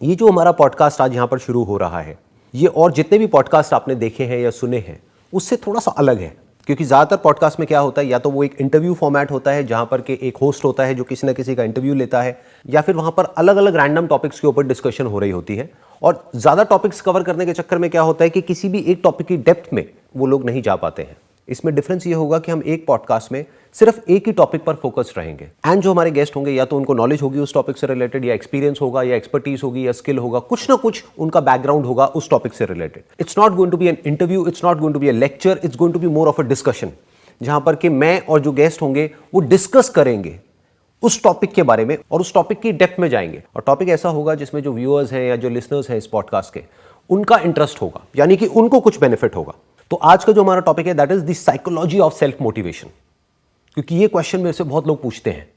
ये जो हमारा पॉडकास्ट आज यहाँ पर शुरू हो रहा है, ये और जितने भी पॉडकास्ट आपने देखे हैं या सुने हैं उससे थोड़ा सा अलग है। क्योंकि ज़्यादातर पॉडकास्ट में क्या होता है, या तो वो एक इंटरव्यू फॉर्मेट होता है जहाँ पर के एक होस्ट होता है जो किसी ना किसी का इंटरव्यू लेता है, या फिर वहाँ पर अलग अलग रैंडम टॉपिक्स के ऊपर डिस्कशन हो रही होती है। और ज़्यादा टॉपिक्स कवर करने के चक्कर में क्या होता है कि किसी भी एक टॉपिक की डेप्थ में वो लोग नहीं जा पाते हैं। इसमें डिफरेंस ये होगा कि हम एक पॉडकास्ट में सिर्फ एक ही टॉपिक पर फोकस रहेंगे, एंड जो हमारे गेस्ट होंगे या तो उनको नॉलेज होगी उस टॉपिक से रिलेटेड, या एक्सपीरियंस होगा, या एक्सपर्टीज होगी, या स्किल होगा, कुछ ना कुछ उनका बैकग्राउंड होगा उस टॉपिक से related. It's not going to be an interview, it's not going to be a lecture, it's going to be more of a discussion, जहां पर कि मैं और जो गेस्ट होंगे वो डिस्कस करेंगे उस टॉपिक के बारे में और उस टॉपिक की डेप्थ में जाएंगे। और टॉपिक ऐसा होगा जिसमें जो व्यूअर्स हैं या जो लिसनर्स हैं इस पॉडकास्ट के, उनका इंटरेस्ट होगा, यानी कि उनको कुछ बेनिफिट होगा। तो आज का जो हमारा टॉपिक है that is the psychology of self motivation. क्योंकि ये क्वेश्चन मेरे से बहुत लोग पूछते हैं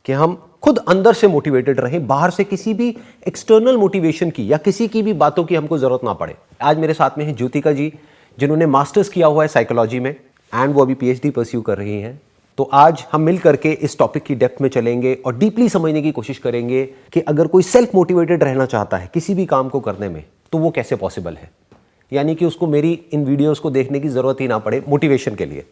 कि हम खुद अंदर से मोटिवेटेड रहें, बाहर से किसी भी एक्सटर्नल मोटिवेशन की या किसी की भी बातों की हमको जरूरत ना पड़े। आज मेरे साथ में है ज्योतिका जी, जिन्होंने मास्टर्स किया हुआ है साइकोलॉजी में, एंड वो अभी पीएचडी परस्यू कर रही हैं। तो आज हम मिल करके इस टॉपिक की डेप्थ में चलेंगे और डीपली समझने की कोशिश करेंगे कि अगर कोई सेल्फ मोटिवेटेड रहना चाहता है किसी भी काम को करने में तो वो कैसे पॉसिबल है, यानी कि उसको मेरी इन वीडियोस को देखने की जरूरत ही ना पड़े मोटिवेशन के लिए।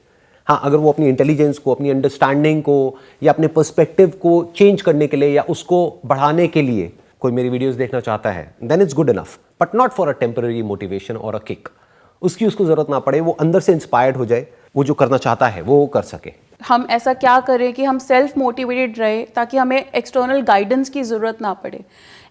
हाँ, अगर वो अपनी इंटेलिजेंस को, अपनी अंडरस्टैंडिंग को या अपने पर्सपेक्टिव को चेंज करने के लिए या उसको बढ़ाने के लिए कोई मेरी वीडियोस देखना चाहता है, then it's good enough, but not for a temporary motivation और अ किक। उसकी उसको जरूरत ना पड़े, वो अंदर से इंस्पायर्ड हो जाए, वो जो करना चाहता है वो कर सके। हम ऐसा क्या करें कि हम सेल्फ मोटिवेटेड रहे ताकि हमें एक्सटर्नल गाइडेंस की ज़रूरत ना पड़े।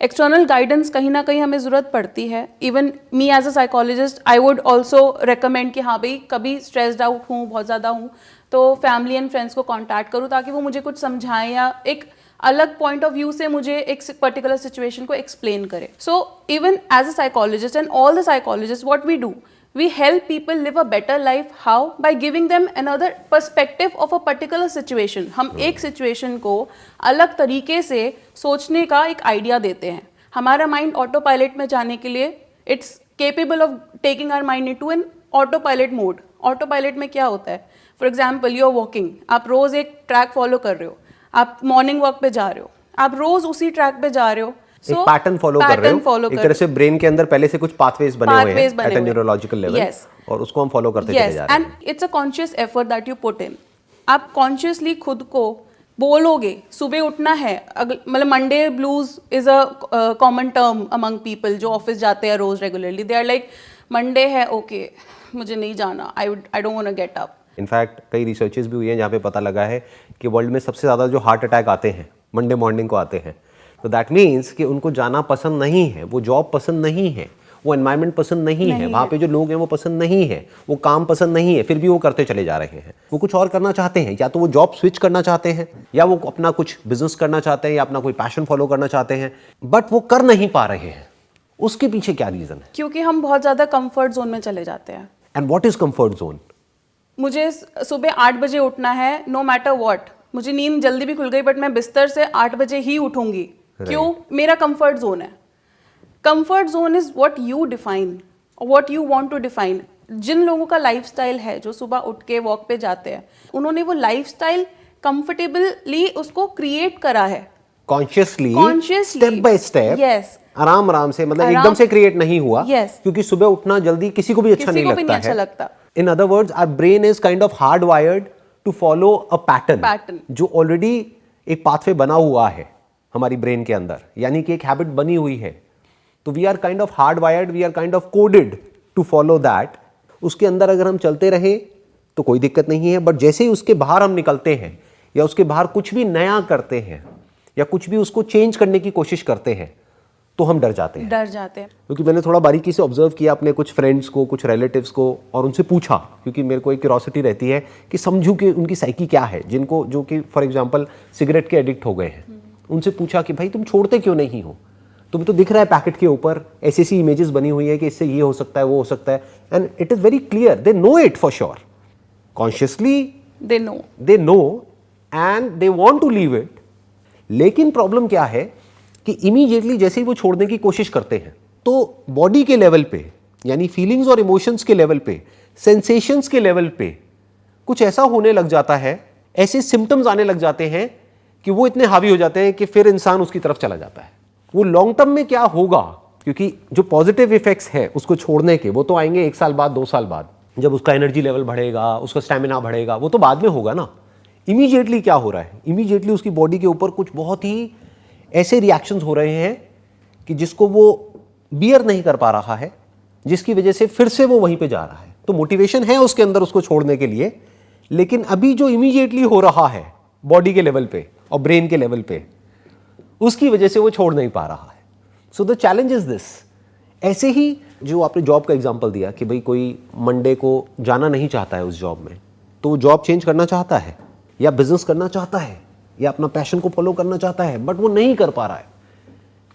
एक्सटर्नल गाइडेंस कहीं ना कहीं हमें ज़रूरत पड़ती है। Even me as a psychologist I would also recommend कि हाँ भाई, कभी स्ट्रेस्ड आउट हूँ, बहुत ज़्यादा हूँ, तो फैमिली एंड फ्रेंड्स को कॉन्टैक्ट करूँ ताकि वो मुझे कुछ समझाएं या एक अलग पॉइंट ऑफ व्यू से मुझे एक पर्टिकुलर सिचुएशन को एक्सप्लेन करे। So even as a psychologist and all the psychologist, what we do, we help people live a better life. How? By giving them another perspective of a particular situation. हम एक situation को अलग तरीके से सोचने का एक आइडिया देते हैं। हमारा माइंड ऑटो पायलट में जाने के लिए it's capable of taking our mind into an auto pilot mode. Auto pilot में क्या होता है? For example, you are walking, आप रोज एक ट्रैक फॉलो कर रहे हो, आप मॉर्निंग वॉक पे जा रहे हो, आप रोज उसी ट्रैक पे जा रहे हो, एक पैटर्न फॉलो कर रहे हो, एक तरह से ब्रेन के अंदर पहले से कुछ पाथवेज बने हुए हैं एट अ न्यूरोलॉजिकल लेवल, और उसको हम फॉलो करते चले जा रहे हैं। And it's a conscious effort that you put in. आप कॉन्शियसली खुद को बोलोगे सुबह उठना है। मतलब Monday blues is a common term among people जो ऑफिस जाते हैं रोज regularly. They are like, Monday है, ओके मुझे नहीं जाना, I don't want to get up. In fact कई रिसर्चेस भी हुई हैं जहाँ पे पता लगा है कि वर्ल्ड में सबसे ज़्यादा जो हार्ट अटैक आते हैं मंडे मॉर्निंग को आते हैं। तो दैट मीन्स कि उनको जाना पसंद नहीं है, वो जॉब पसंद नहीं है, वो एनवायरनमेंट पसंद नहीं है, वहाँ पे जो लोग हैं वो पसंद नहीं है, वो काम पसंद नहीं है, फिर भी वो करते चले जा रहे हैं। वो कुछ और करना चाहते हैं, या तो वो जॉब स्विच करना चाहते हैं, या वो अपना कुछ बिजनेस करना चाहते हैं, या अपना कोई पैशन फॉलो करना चाहते हैं, बट वो कर नहीं पा रहे हैं। उसके पीछे क्या रीजन है? क्योंकि हम बहुत ज़्यादा कंफर्ट जोन में चले जाते हैं। And what is comfort zone? मुझे सुबह 8 बजे उठना है, नो मैटर व्हाट। मुझे नींद जल्दी भी खुल गई बट मैं बिस्तर से 8 बजे ही उठूंगी। क्यों? मेरा कंफर्ट जोन है। Comfort zone is what you define और what you want to define. जिन लोगों का लाइफस्टाइल है जो सुबह उठ के वॉक पे जाते हैं, उन्होंने वो लाइफस्टाइल कंफर्टेबली उसको क्रिएट करा है, consciously, step by step, yes, आराम आराम से, मतलब एकदम से क्रिएट नहीं हुआ, क्योंकि सुबह उठना जल्दी किसी को भी अच्छा नहीं लगता है। In other words, our brain is kind of hard wired to follow a pattern जो ऑलरेडी एक पाथवे बना हुआ है हमारी ब्रेन के अंदर, यानी कि एक हैबिट बनी हुई है। तो we are kind of hard wired, we are kind of coded to follow that. उसके अंदर अगर हम चलते रहे तो कोई दिक्कत नहीं है, बट जैसे ही उसके बाहर हम निकलते हैं या उसके बाहर कुछ भी नया करते हैं या कुछ भी उसको चेंज करने की कोशिश करते हैं तो हम डर जाते हैं। क्योंकि मैंने थोड़ा बारीकी से ऑब्जर्व किया अपने कुछ फ्रेंड्स को, कुछ रिलेटिव्स को, और उनसे पूछा, क्योंकि मेरे को एक क्यूरोसिटी रहती है कि समझूं कि उनकी साइकी क्या है, जिनको जो कि फॉर एग्जांपल सिगरेट के एडिक्ट हो गए हैं। उनसे पूछा कि भाई तुम छोड़ते क्यों नहीं हो? तुम्हें तो दिख रहा है पैकेट के ऊपर ऐसी इमेजेस बनी हुई है कि इससे ये हो सकता है, वो हो सकता है, and it is very clear, they know it for sure, consciously they know and they want to leave it. लेकिन प्रॉब्लम क्या है कि इमीडिएटली जैसे ही वो छोड़ने की कोशिश करते हैं तो बॉडी के लेवल पे, यानी फीलिंग्स और इमोशंस के लेवल पे, सेंसेशंस के लेवल पे कुछ ऐसा होने लग जाता है, ऐसे सिम्टम्स आने लग जाते हैं कि वो इतने हावी हो जाते हैं कि फिर इंसान उसकी तरफ चला जाता है। वो लॉन्ग टर्म में क्या होगा, क्योंकि जो पॉजिटिव इफेक्ट्स है उसको छोड़ने के वो तो आएंगे 1 साल बाद 2 साल बाद, जब उसका एनर्जी लेवल बढ़ेगा, उसका स्टेमिना बढ़ेगा, वो तो बाद में होगा ना। इमीडिएटली क्या हो रहा है, इमीडिएटली उसकी बॉडी के ऊपर कुछ बहुत ही ऐसे रिएक्शंस हो रहे हैं कि जिसको वो बियर नहीं कर पा रहा है, जिसकी वजह से फिर से वो वहीं पे जा रहा है। तो मोटिवेशन है उसके अंदर उसको छोड़ने के लिए, लेकिन अभी जो इमीडिएटली हो रहा है बॉडी के लेवल पे और ब्रेन के लेवल पे, उसकी वजह से वो छोड़ नहीं पा रहा है। So the challenge is this. ऐसे ही जो आपने जॉब का एग्जांपल दिया कि भाई कोई मंडे को जाना नहीं चाहता है उस जॉब में, तो वो जॉब चेंज करना चाहता है या बिजनेस करना चाहता है या अपना पैशन को फॉलो करना चाहता है, बट वो नहीं कर पा रहा है।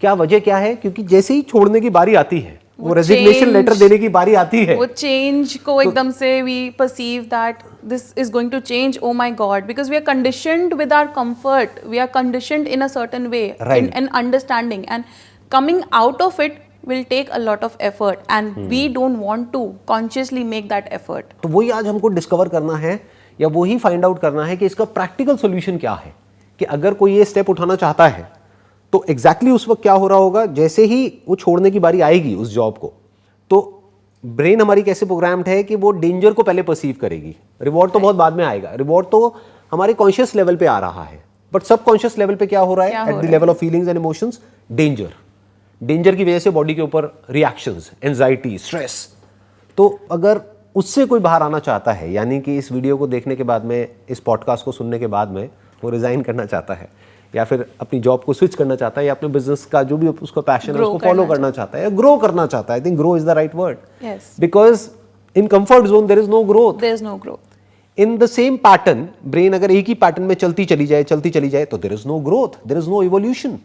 क्या वजह क्या है? क्योंकि जैसे ही छोड़ने की बारी आती है, वो रेजिग्नेशन लेटर देने की बारी आती है, वो चेंज को एकदम से we perceive that this is going to change, oh my God, because we are conditioned with our comfort, we are conditioned in a certain way, in understanding, and coming out of it will take a lot of effort and we don't want to consciously make that effort. तो वही आज हमको discover करना है या वही find out करना है कि इसका प्रैक्टिकल सॉल्यूशन क्या है, कि अगर कोई ये स्टेप उठाना चाहता है तो एग्जैक्टली उस वक्त क्या हो रहा होगा। जैसे ही वो छोड़ने की बारी आएगी उस जॉब को, तो ब्रेन हमारी कैसे प्रोग्राम्ड है कि वो डेंजर को पहले परसीव करेगी, रिवॉर्ड तो बहुत बाद में आएगा। रिवॉर्ड तो हमारे कॉन्शियस लेवल पे आ रहा है, बट सब कॉन्शियस लेवल पे क्या हो रहा है, at the level of feelings and emotions, danger. Danger की वजह से बॉडी के ऊपर रिएक्शंस, एंजाइटी, स्ट्रेस। तो अगर उससे कोई बाहर आना चाहता है, यानी कि इस वीडियो को देखने के बाद में, इस पॉडकास्ट को सुनने के बाद में वो रिजाइन करना चाहता है या फिर अपनी जॉब को स्विच करना चाहता है या अपने बिजनेस का जो भी उसका पैशन है उसको फॉलो करना चाहता है या ग्रो करना चाहता है, I think grow is the right word, because in comfort zone there is no growth, there is no growth. In the same pattern, brain अगर एक ही पैटर्न में चलती चली जाए तो there is no growth, there is no evolution.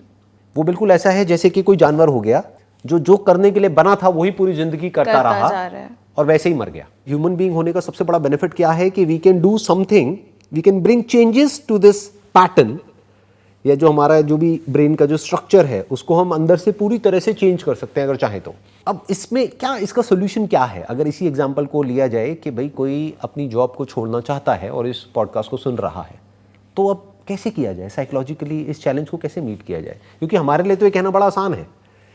वो बिल्कुल ऐसा है जैसे कि कोई जानवर हो गया जो करने के लिए बना था वही पूरी जिंदगी करता रहा और वैसे ही मर गया। ह्यूमन बीइंग होने का सबसे बड़ा बेनिफिट क्या है कि we can do something, we can bring changes to this pattern, या जो हमारा जो भी ब्रेन का जो स्ट्रक्चर है उसको हम अंदर से पूरी तरह से चेंज कर सकते हैं अगर चाहे तो। अब इसमें क्या, इसका सोल्यूशन क्या है? अगर इसी एग्जांपल को लिया जाए कि भाई कोई अपनी जॉब को छोड़ना चाहता है और इस पॉडकास्ट को सुन रहा है, तो अब कैसे किया जाए साइकोलॉजिकली, इस चैलेंज को कैसे मीट किया जाए? क्योंकि हमारे लिए तो ये कहना बड़ा आसान है,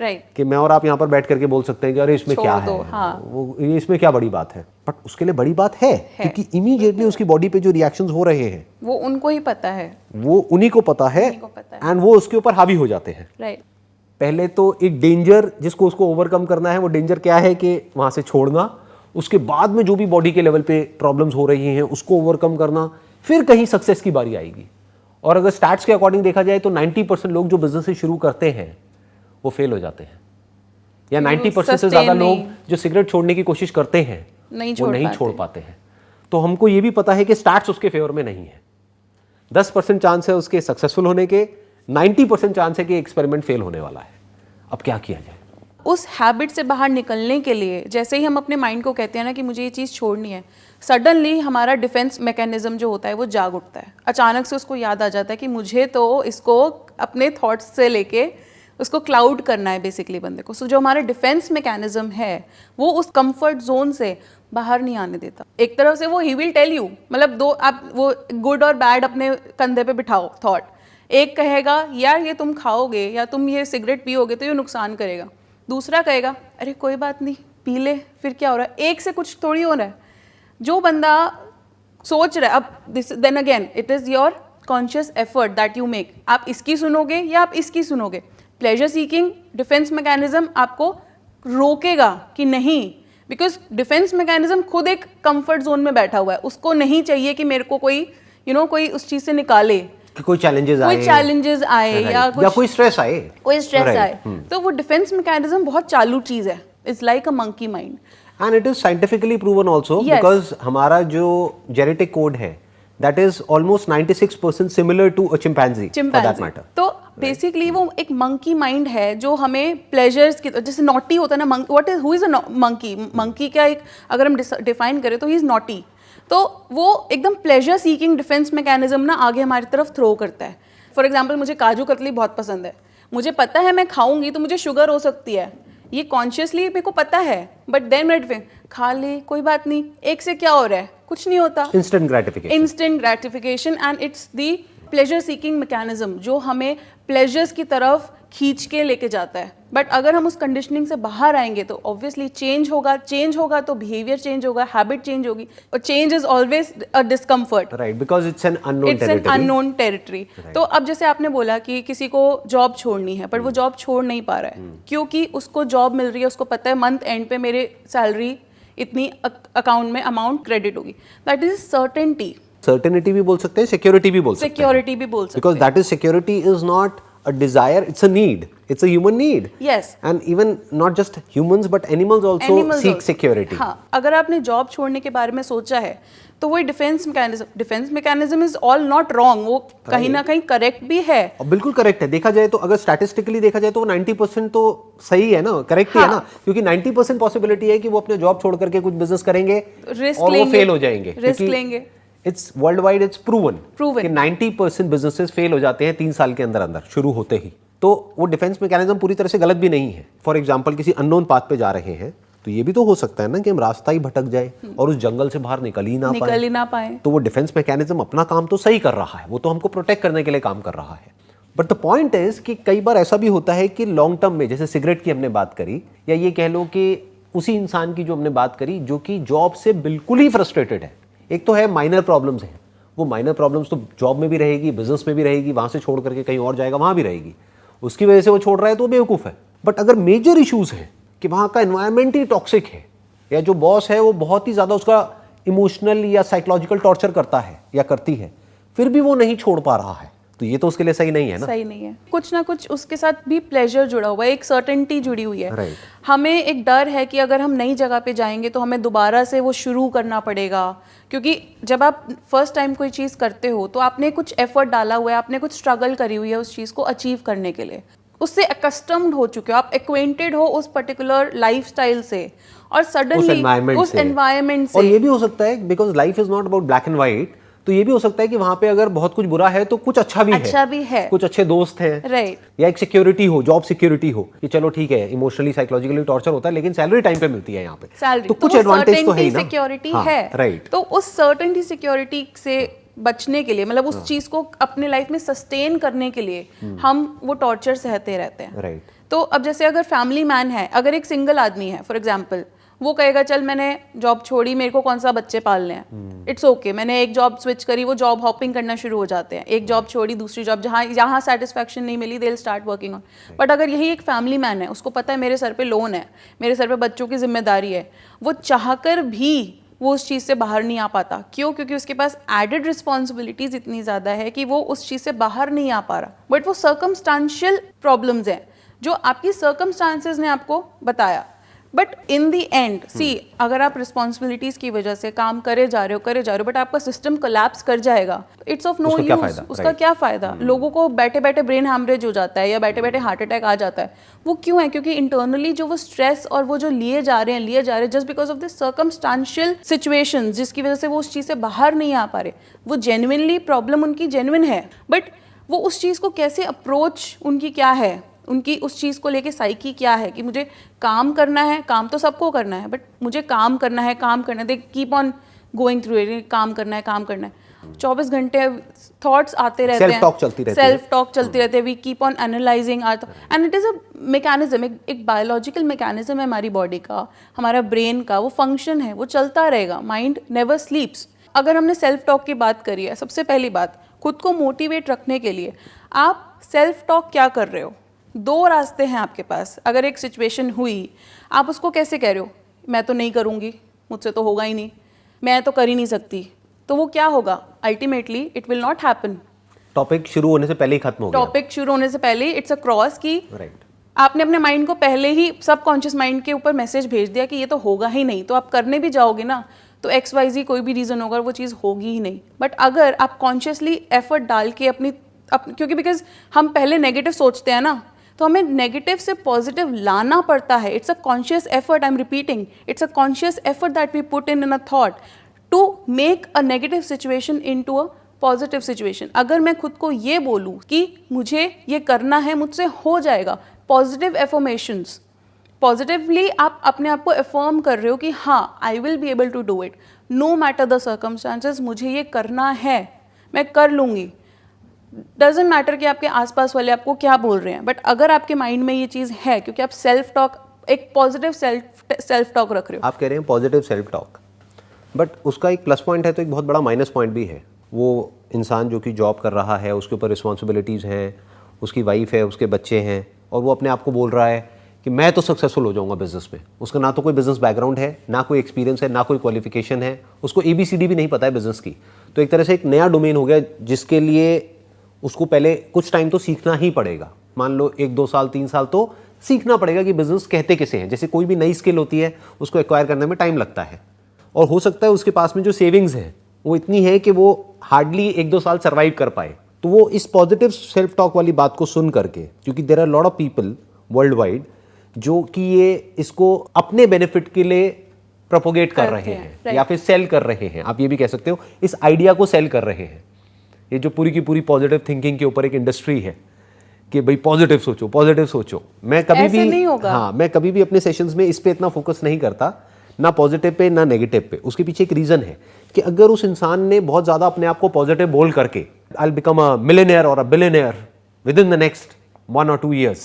राइट, कि मैं और आप यहाँ पर बैठ करके बोल सकते हैं कि अरे इसमें क्या है, वो इसमें क्या बड़ी बात है, बट उसके लिए बड़ी बात है क्योंकि इमीडिएटली उसकी बॉडी पे जो रिएक्शंस हो रहे हैं वो उनको ही पता है, वो उन्हीं को पता है, एंड वो उसके ऊपर हावी हो जाते हैं। राइट। पहले तो एक डेंजर जिसको उसको ओवरकम करना है, वो डेंजर क्या है कि वहां से छोड़ना, उसके बाद में जो भी बॉडी के लेवल पे प्रॉब्लम्स हो रही हैं उसको ओवरकम करना, फिर कहीं सक्सेस की बारी आएगी। और अगर स्टैट्स के अकॉर्डिंग देखा जाए तो 90% लोग जो बिजनेस शुरू करते हैं वो फेल हो जाते हैं, या 90% से ज्यादा लोग जो सिगरेट छोड़ने की कोशिश करते हैं वो नहीं छोड़ पाते हैं। तो हमको ये भी पता है कि स्टैट्स उसके फेवर में नहीं है। 10% चांस है उसके सक्सेसफुल होने के, 90% चांस है कि एक्सपेरिमेंट फेल होने वाला है। अब क्या किया जाए? उस हैबिट से बाहर निकलने के लिए जैसे ही हम अपने माइंड को कहते हैं ना कि मुझे ये चीज़ छोड़नी है, सडनली हमारा डिफेंस मैकेनिज्म जो होता है वो जाग उठता है। अचानक से उसको याद आ जाता है कि मुझे तो इसको अपने थॉट्स से लेके उसको क्लाउड करना है बेसिकली बंदे को। सो जो हमारा डिफेंस मैकेनिज्म है वो उस कंफर्ट जोन से बाहर नहीं आने देता। एक तरफ से वो ही विल टेल यू, मतलब दो आप वो गुड और बैड अपने कंधे पे बिठाओ थॉट। एक कहेगा यार ये तुम खाओगे या तुम ये सिगरेट पियोगे तो ये नुकसान करेगा, दूसरा कहेगा अरे कोई बात नहीं पी ले, फिर क्या हो रहा है, एक से कुछ थोड़ी हो रहा है। जो बंदा सोच रहा है, अब this then again it is your conscious effort that you make, आप इसकी सुनोगे या आप इसकी सुनोगे। प्लेजर सीकिंग डिफेंस मैकेनिज्म आपको रोकेगा कि नहीं, बिकॉज डिफेंस मैकेनिज्म खुद एक कंफर्ट जोन में बैठा हुआ है, उसको नहीं चाहिए कि मेरे को कोई कोई उस चीज़ से निकाले, कोई चैलेंजेस आए या कोई स्ट्रेस आए, तो वो डिफेंस मैकेनिज्म बहुत चालू चीज़ है। It's like a monkey mind and it is scientifically proven also, because हमारा जो जेनेटिक कोड है that is almost 96% similar to a chimpanzee for that matter. तो बेसिकली वो एक मंकी माइंड है जो हमें प्लेजर्स की, जैसे नॉटी होता है ना, what is who is a monkey, monkey क्या एक अगर हम डिफाइन करें तो ही इज नॉटी। तो वो एकदम प्लेजर सीकिंग डिफेंस मैकेनिज्म ना आगे हमारी तरफ थ्रो करता है। फॉर एग्जाम्पल मुझे काजू कतली बहुत पसंद है, मुझे पता है मैं खाऊंगी तो मुझे शुगर हो सकती है, ये कॉन्शियसली मेरे को पता है, बट देन मैं खा ली कोई बात नहीं, एक से क्या हो रहा है, कुछ नहीं होता। Instant gratification and it's the pleasure seeking mechanism जो हमें प्लेजर्स की तरफ खींच के लेके जाता है। बट अगर हम उस कंडीशनिंग से बाहर आएंगे तो ऑब्वियसली चेंज होगा तो बिहेवियर चेंज होगा, हैबिट चेंज होगी, और change is always a discomfort, right, because it's an unknown territory. तो अब जैसे आपने बोला कि किसी को जॉब छोड़नी है पर वो जॉब छोड़ नहीं पा रहा है क्योंकि उसको जॉब मिल रही है, उसको पता है मंथ एंड पे मेरे सैलरी इतनी अकाउंट में अमाउंट क्रेडिट होगी। दैट इज सर्टेनिटी भी बोल सकते हैं, सिक्योरिटी भी बोल सकते हैं, सिक्योरिटी भी बोल सकते because that is security is not a desire, it's a need, it's a human need. Yes. And even not just humans but animals also seek security. हाँ, अगर आपने जॉब छोड़ने के बारे में सोचा है तो वही defence mechanism is all not wrong, वो कहीं ना कहीं करेक्ट भी है, और बिल्कुल करेक्ट है। देखा जाए तो अगर स्टैटिस्टिकली देखा जाए तो वो 90% तो सही है ना, करेक्ट ही है ना, क्योंकि 90% पॉसिबिलिटी है कि वो अपने जॉब छोड़ करके कुछ बिजनेस करेंगे और वो फेल हो जाएंगे, रिस्क लेंगे। It's world wide it's proven कि 90% बिजनेसेस फेल हो जाते हैं 3 साल के अंदर शुरू होते ही। तो वो डिफेंस मैकेनिज्म पूरी तरह से गलत भी नहीं है। फॉर एग्जांपल किसी अननोन पाथ पे जा रहे हैं तो ये भी तो हो सकता है ना कि हम रास्ता ही भटक जाए और उस जंगल से बाहर निकल ही ना पाए। तो वो डिफेंस मैकेनिज्म अपना काम तो सही कर रहा है, वो तो हमको प्रोटेक्ट करने के लिए काम कर रहा है। बट द पॉइंट इज कि कई बार ऐसा भी होता है कि लॉन्ग टर्म में, जैसे सिगरेट की हमने बात करी, या ये कह लो कि उसी इंसान की जो हमने बात करी जो कि जॉब से बिल्कुल ही फ्रस्ट्रेटेड है। एक तो है माइनर प्रॉब्लम्स हैं, वो माइनर प्रॉब्लम्स तो जॉब में भी रहेगी, बिजनेस में भी रहेगी, वहां से छोड़ करके कहीं और जाएगा वहां भी रहेगी, उसकी वजह से वो छोड़ रहा है तो वो बेवकूफ़ है। बट अगर मेजर इश्यूज हैं कि वहां का एनवायरनमेंट ही टॉक्सिक है, या जो बॉस है वो बहुत ही ज़्यादा उसका इमोशनल या साइकोलॉजिकल टॉर्चर करता है या करती है, फिर भी वो नहीं छोड़ पा रहा है, तो ये तो उसके लिए सही नहीं है ना। सही नहीं है। कुछ ना कुछ उसके साथ भी प्लेजर जुड़ा हुआ है, एक सर्टेनिटी जुड़ी हुई है। Right. हमें एक डर है कि अगर हम नई जगह पे जाएंगे तो हमें दोबारा से वो शुरू करना पड़ेगा, क्योंकि जब आप फर्स्ट टाइम कोई चीज़ करते हो तो आपने कुछ एफर्ट डाला हुआ है, आपने कुछ स्ट्रगल करी हुई है उस चीज़ को अचीव करने के लिए, उससे अकस्टम्ड हो चुके हो, आप एक्वेंटेड हो उस पर्टिकुलर लाइफस्टाइल से, और सडनली उस एनवायरनमेंट से। और ये भी हो सकता है because life is not about black and white, तो ये भी हो सकता है कि वहां पे अगर बहुत कुछ बुरा है तो कुछ अच्छा भी है, कुछ अच्छे दोस्त हैं, राइट, या एक सिक्योरिटी हो, जॉब सिक्योरिटी हो कि चलो ठीक है इमोशनली साइकोलॉजिकली टॉर्चर होता है लेकिन सैलरी टाइम पे मिलती है यहाँ पे, सैलरी तो कुछ एडवांटेज तो है ही ना, सिक्योरिटी हाँ, है, राइट। तो उस सर्टेनिटी सिक्योरिटी से बचने के लिए, मतलब उस चीज को अपने लाइफ में सस्टेन करने के लिए हम वो टॉर्चर सहते रहते हैं, राइट। तो अब जैसे अगर फैमिली मैन है, अगर एक सिंगल आदमी है फॉर एग्जाम्पल, वो कहेगा चल मैंने जॉब छोड़ी, मेरे को कौन सा बच्चे पालने हैं, इट्स ओके, मैंने एक जॉब स्विच करी, वो जॉब हॉपिंग करना शुरू हो जाते हैं, एक जॉब छोड़ी दूसरी जॉब, जहाँ सेटिस्फैक्शन नहीं मिली they will start working on. But अगर यही एक फैमिली मैन है, उसको पता है मेरे सर पे लोन है, मेरे सर पे बच्चों की जिम्मेदारी है, वो चाहकर भी वो उस चीज़ से बाहर नहीं आ पाता। क्यों? क्योंकि उसके पास एडेड रिस्पॉन्सिबिलिटीज इतनी ज़्यादा है कि वो उस चीज़ से बाहर नहीं आ पा रहा। बट वो सर्कमस्टांशियल प्रॉब्लम्स हैं जो आपकी सर्कमस्टांसेस ने आपको बताया। बट इन दी एंड सी, अगर आप रिस्पॉन्सिबिलिटीज की वजह से काम करे जा रहे हो बट आपका सिस्टम कोलैप्स कर जाएगा, इट्स ऑफ नो यूज। उसका क्या फायदा? लोगों को बैठे बैठे ब्रेन हैमरेज हो जाता है या बैठे बैठे हार्ट अटैक आ जाता है। वो क्यों है? क्योंकि इंटरनली जो वो स्ट्रेस और वो जो लिए जा रहे हैं just because of this circumstantial situations, जिसकी वजह से वो उस चीज़ से बाहर नहीं आ पा रहे। वो जेन्युइनली प्रॉब्लम उनकी जेन्युइन है, बट वो उस चीज़ को कैसे अप्रोच उनकी क्या है, उनकी उस चीज़ को लेके साइकी क्या है कि मुझे काम करना है, काम तो सबको करना है, बट मुझे काम करना है, they keep on going through it, काम करना है। 24 घंटे थॉट्स आते रहते हैं, सेल्फ टॉक चलती रहती है, we keep on analysing and it is a mechanism, एक बायोलॉजिकल मैकेनिज्म है हमारी बॉडी का, हमारा ब्रेन का वो फंक्शन है, वो चलता रहेगा। Mind never स्लीप्स। अगर हमने सेल्फ टॉक की बात करी है, सबसे पहली बात, खुद को मोटिवेट रखने के लिए आप सेल्फ टॉक क्या कर रहे हो? 2 रास्ते हैं आपके पास। अगर एक सिचुएशन हुई, आप उसको कैसे कह रहे हो? मैं तो नहीं करूँगी, मुझसे तो होगा ही नहीं, मैं तो कर ही नहीं सकती, तो वो क्या होगा? Ultimately it will not happen. Topic शुरू होने से पहले ही खत्म हो गया। टॉपिक शुरू होने से पहले इट्स अ क्रॉस की राइट। आपने अपने माइंड को पहले ही सबकॉन्शियस माइंड के ऊपर मैसेज भेज दिया कि ये तो होगा ही नहीं, तो आप करने भी जाओगे ना तो XYZ कोई भी रीज़न होगा, वो चीज़ होगी ही नहीं। बट अगर आप कॉन्शियसली एफर्ट डाल के क्योंकि बिकॉज हम पहले नेगेटिव सोचते हैं ना, तो हमें नेगेटिव से पॉजिटिव लाना पड़ता है। It's a conscious effort, I am repeating, it's a conscious effort that we put in a thought to make a negative situation into a positive situation. अगर मैं खुद को ये बोलूँ कि मुझे ये करना है, मुझसे हो जाएगा, पॉजिटिव एफर्मेशंस, पॉजिटिवली आप अपने आप को एफर्म कर रहे हो कि हाँ, I will be able to do it no matter the circumstances, मुझे ये करना है, मैं कर लूँगी। डजेंट मैटर कि आपके आसपास वाले आपको क्या बोल रहे हैं, बट अगर आपके माइंड में ये चीज़ है, क्योंकि आप सेल्फ टॉक, एक पॉजिटिव सेल्फ टॉक रख रहे हो। आप कह रहे हैं पॉजिटिव सेल्फ टॉक, बट उसका एक प्लस पॉइंट है तो एक बहुत बड़ा माइनस पॉइंट भी है। वो इंसान जो कि जॉब कर रहा है, उसके ऊपर रिस्पॉन्सिबिलिटीज़ हैं, उसकी वाइफ है, उसके बच्चे हैं, और वो अपने आप को बोल रहा है कि मैं तो सक्सेसफुल हो जाऊंगा बिजनेस में। उसका ना तो कोई बिजनेस बैकग्राउंड है, ना कोई एक्सपीरियंस है, ना कोई क्वालिफिकेशन है, उसको ABCD भी नहीं पता है बिजनेस की। तो एक तरह से एक नया डोमेन हो गया जिसके लिए उसको पहले कुछ टाइम तो सीखना ही पड़ेगा। मान लो 1-2 साल 3 साल तो सीखना पड़ेगा कि बिजनेस कहते किसे हैं। जैसे कोई भी नई स्किल होती है, उसको एक्वायर करने में टाइम लगता है, और हो सकता है उसके पास में जो सेविंग्स है वो इतनी है कि वो हार्डली 1-2 साल सर्वाइव कर पाए। तो वो इस पॉजिटिव सेल्फ टॉक वाली बात को सुन करके, क्योंकि there are lot of people world wide जो कि ये इसको अपने बेनिफिट के लिए प्रोपोगेट कर रहे हैं या फिर सेल कर रहे हैं, आप ये भी कह सकते हो, इस आइडिया को सेल कर रहे हैं। ये जो पूरी की पूरी पॉजिटिव थिंकिंग के ऊपर एक इंडस्ट्री है कि भाई पॉजिटिव सोचो, पॉजिटिव सोचो। मैं कभी ऐसे भी नहीं होगा। हाँ, मैं कभी भी अपने सेशंस में इस पे इतना फोकस नहीं करता, ना पॉजिटिव पे ना नेगेटिव पे। उसके पीछे एक रीजन है कि अगर उस इंसान ने बहुत ज्यादा अपने आप को पॉजिटिव बोल करके I will become a millionaire और a billionaire within the next 1 or 2 years,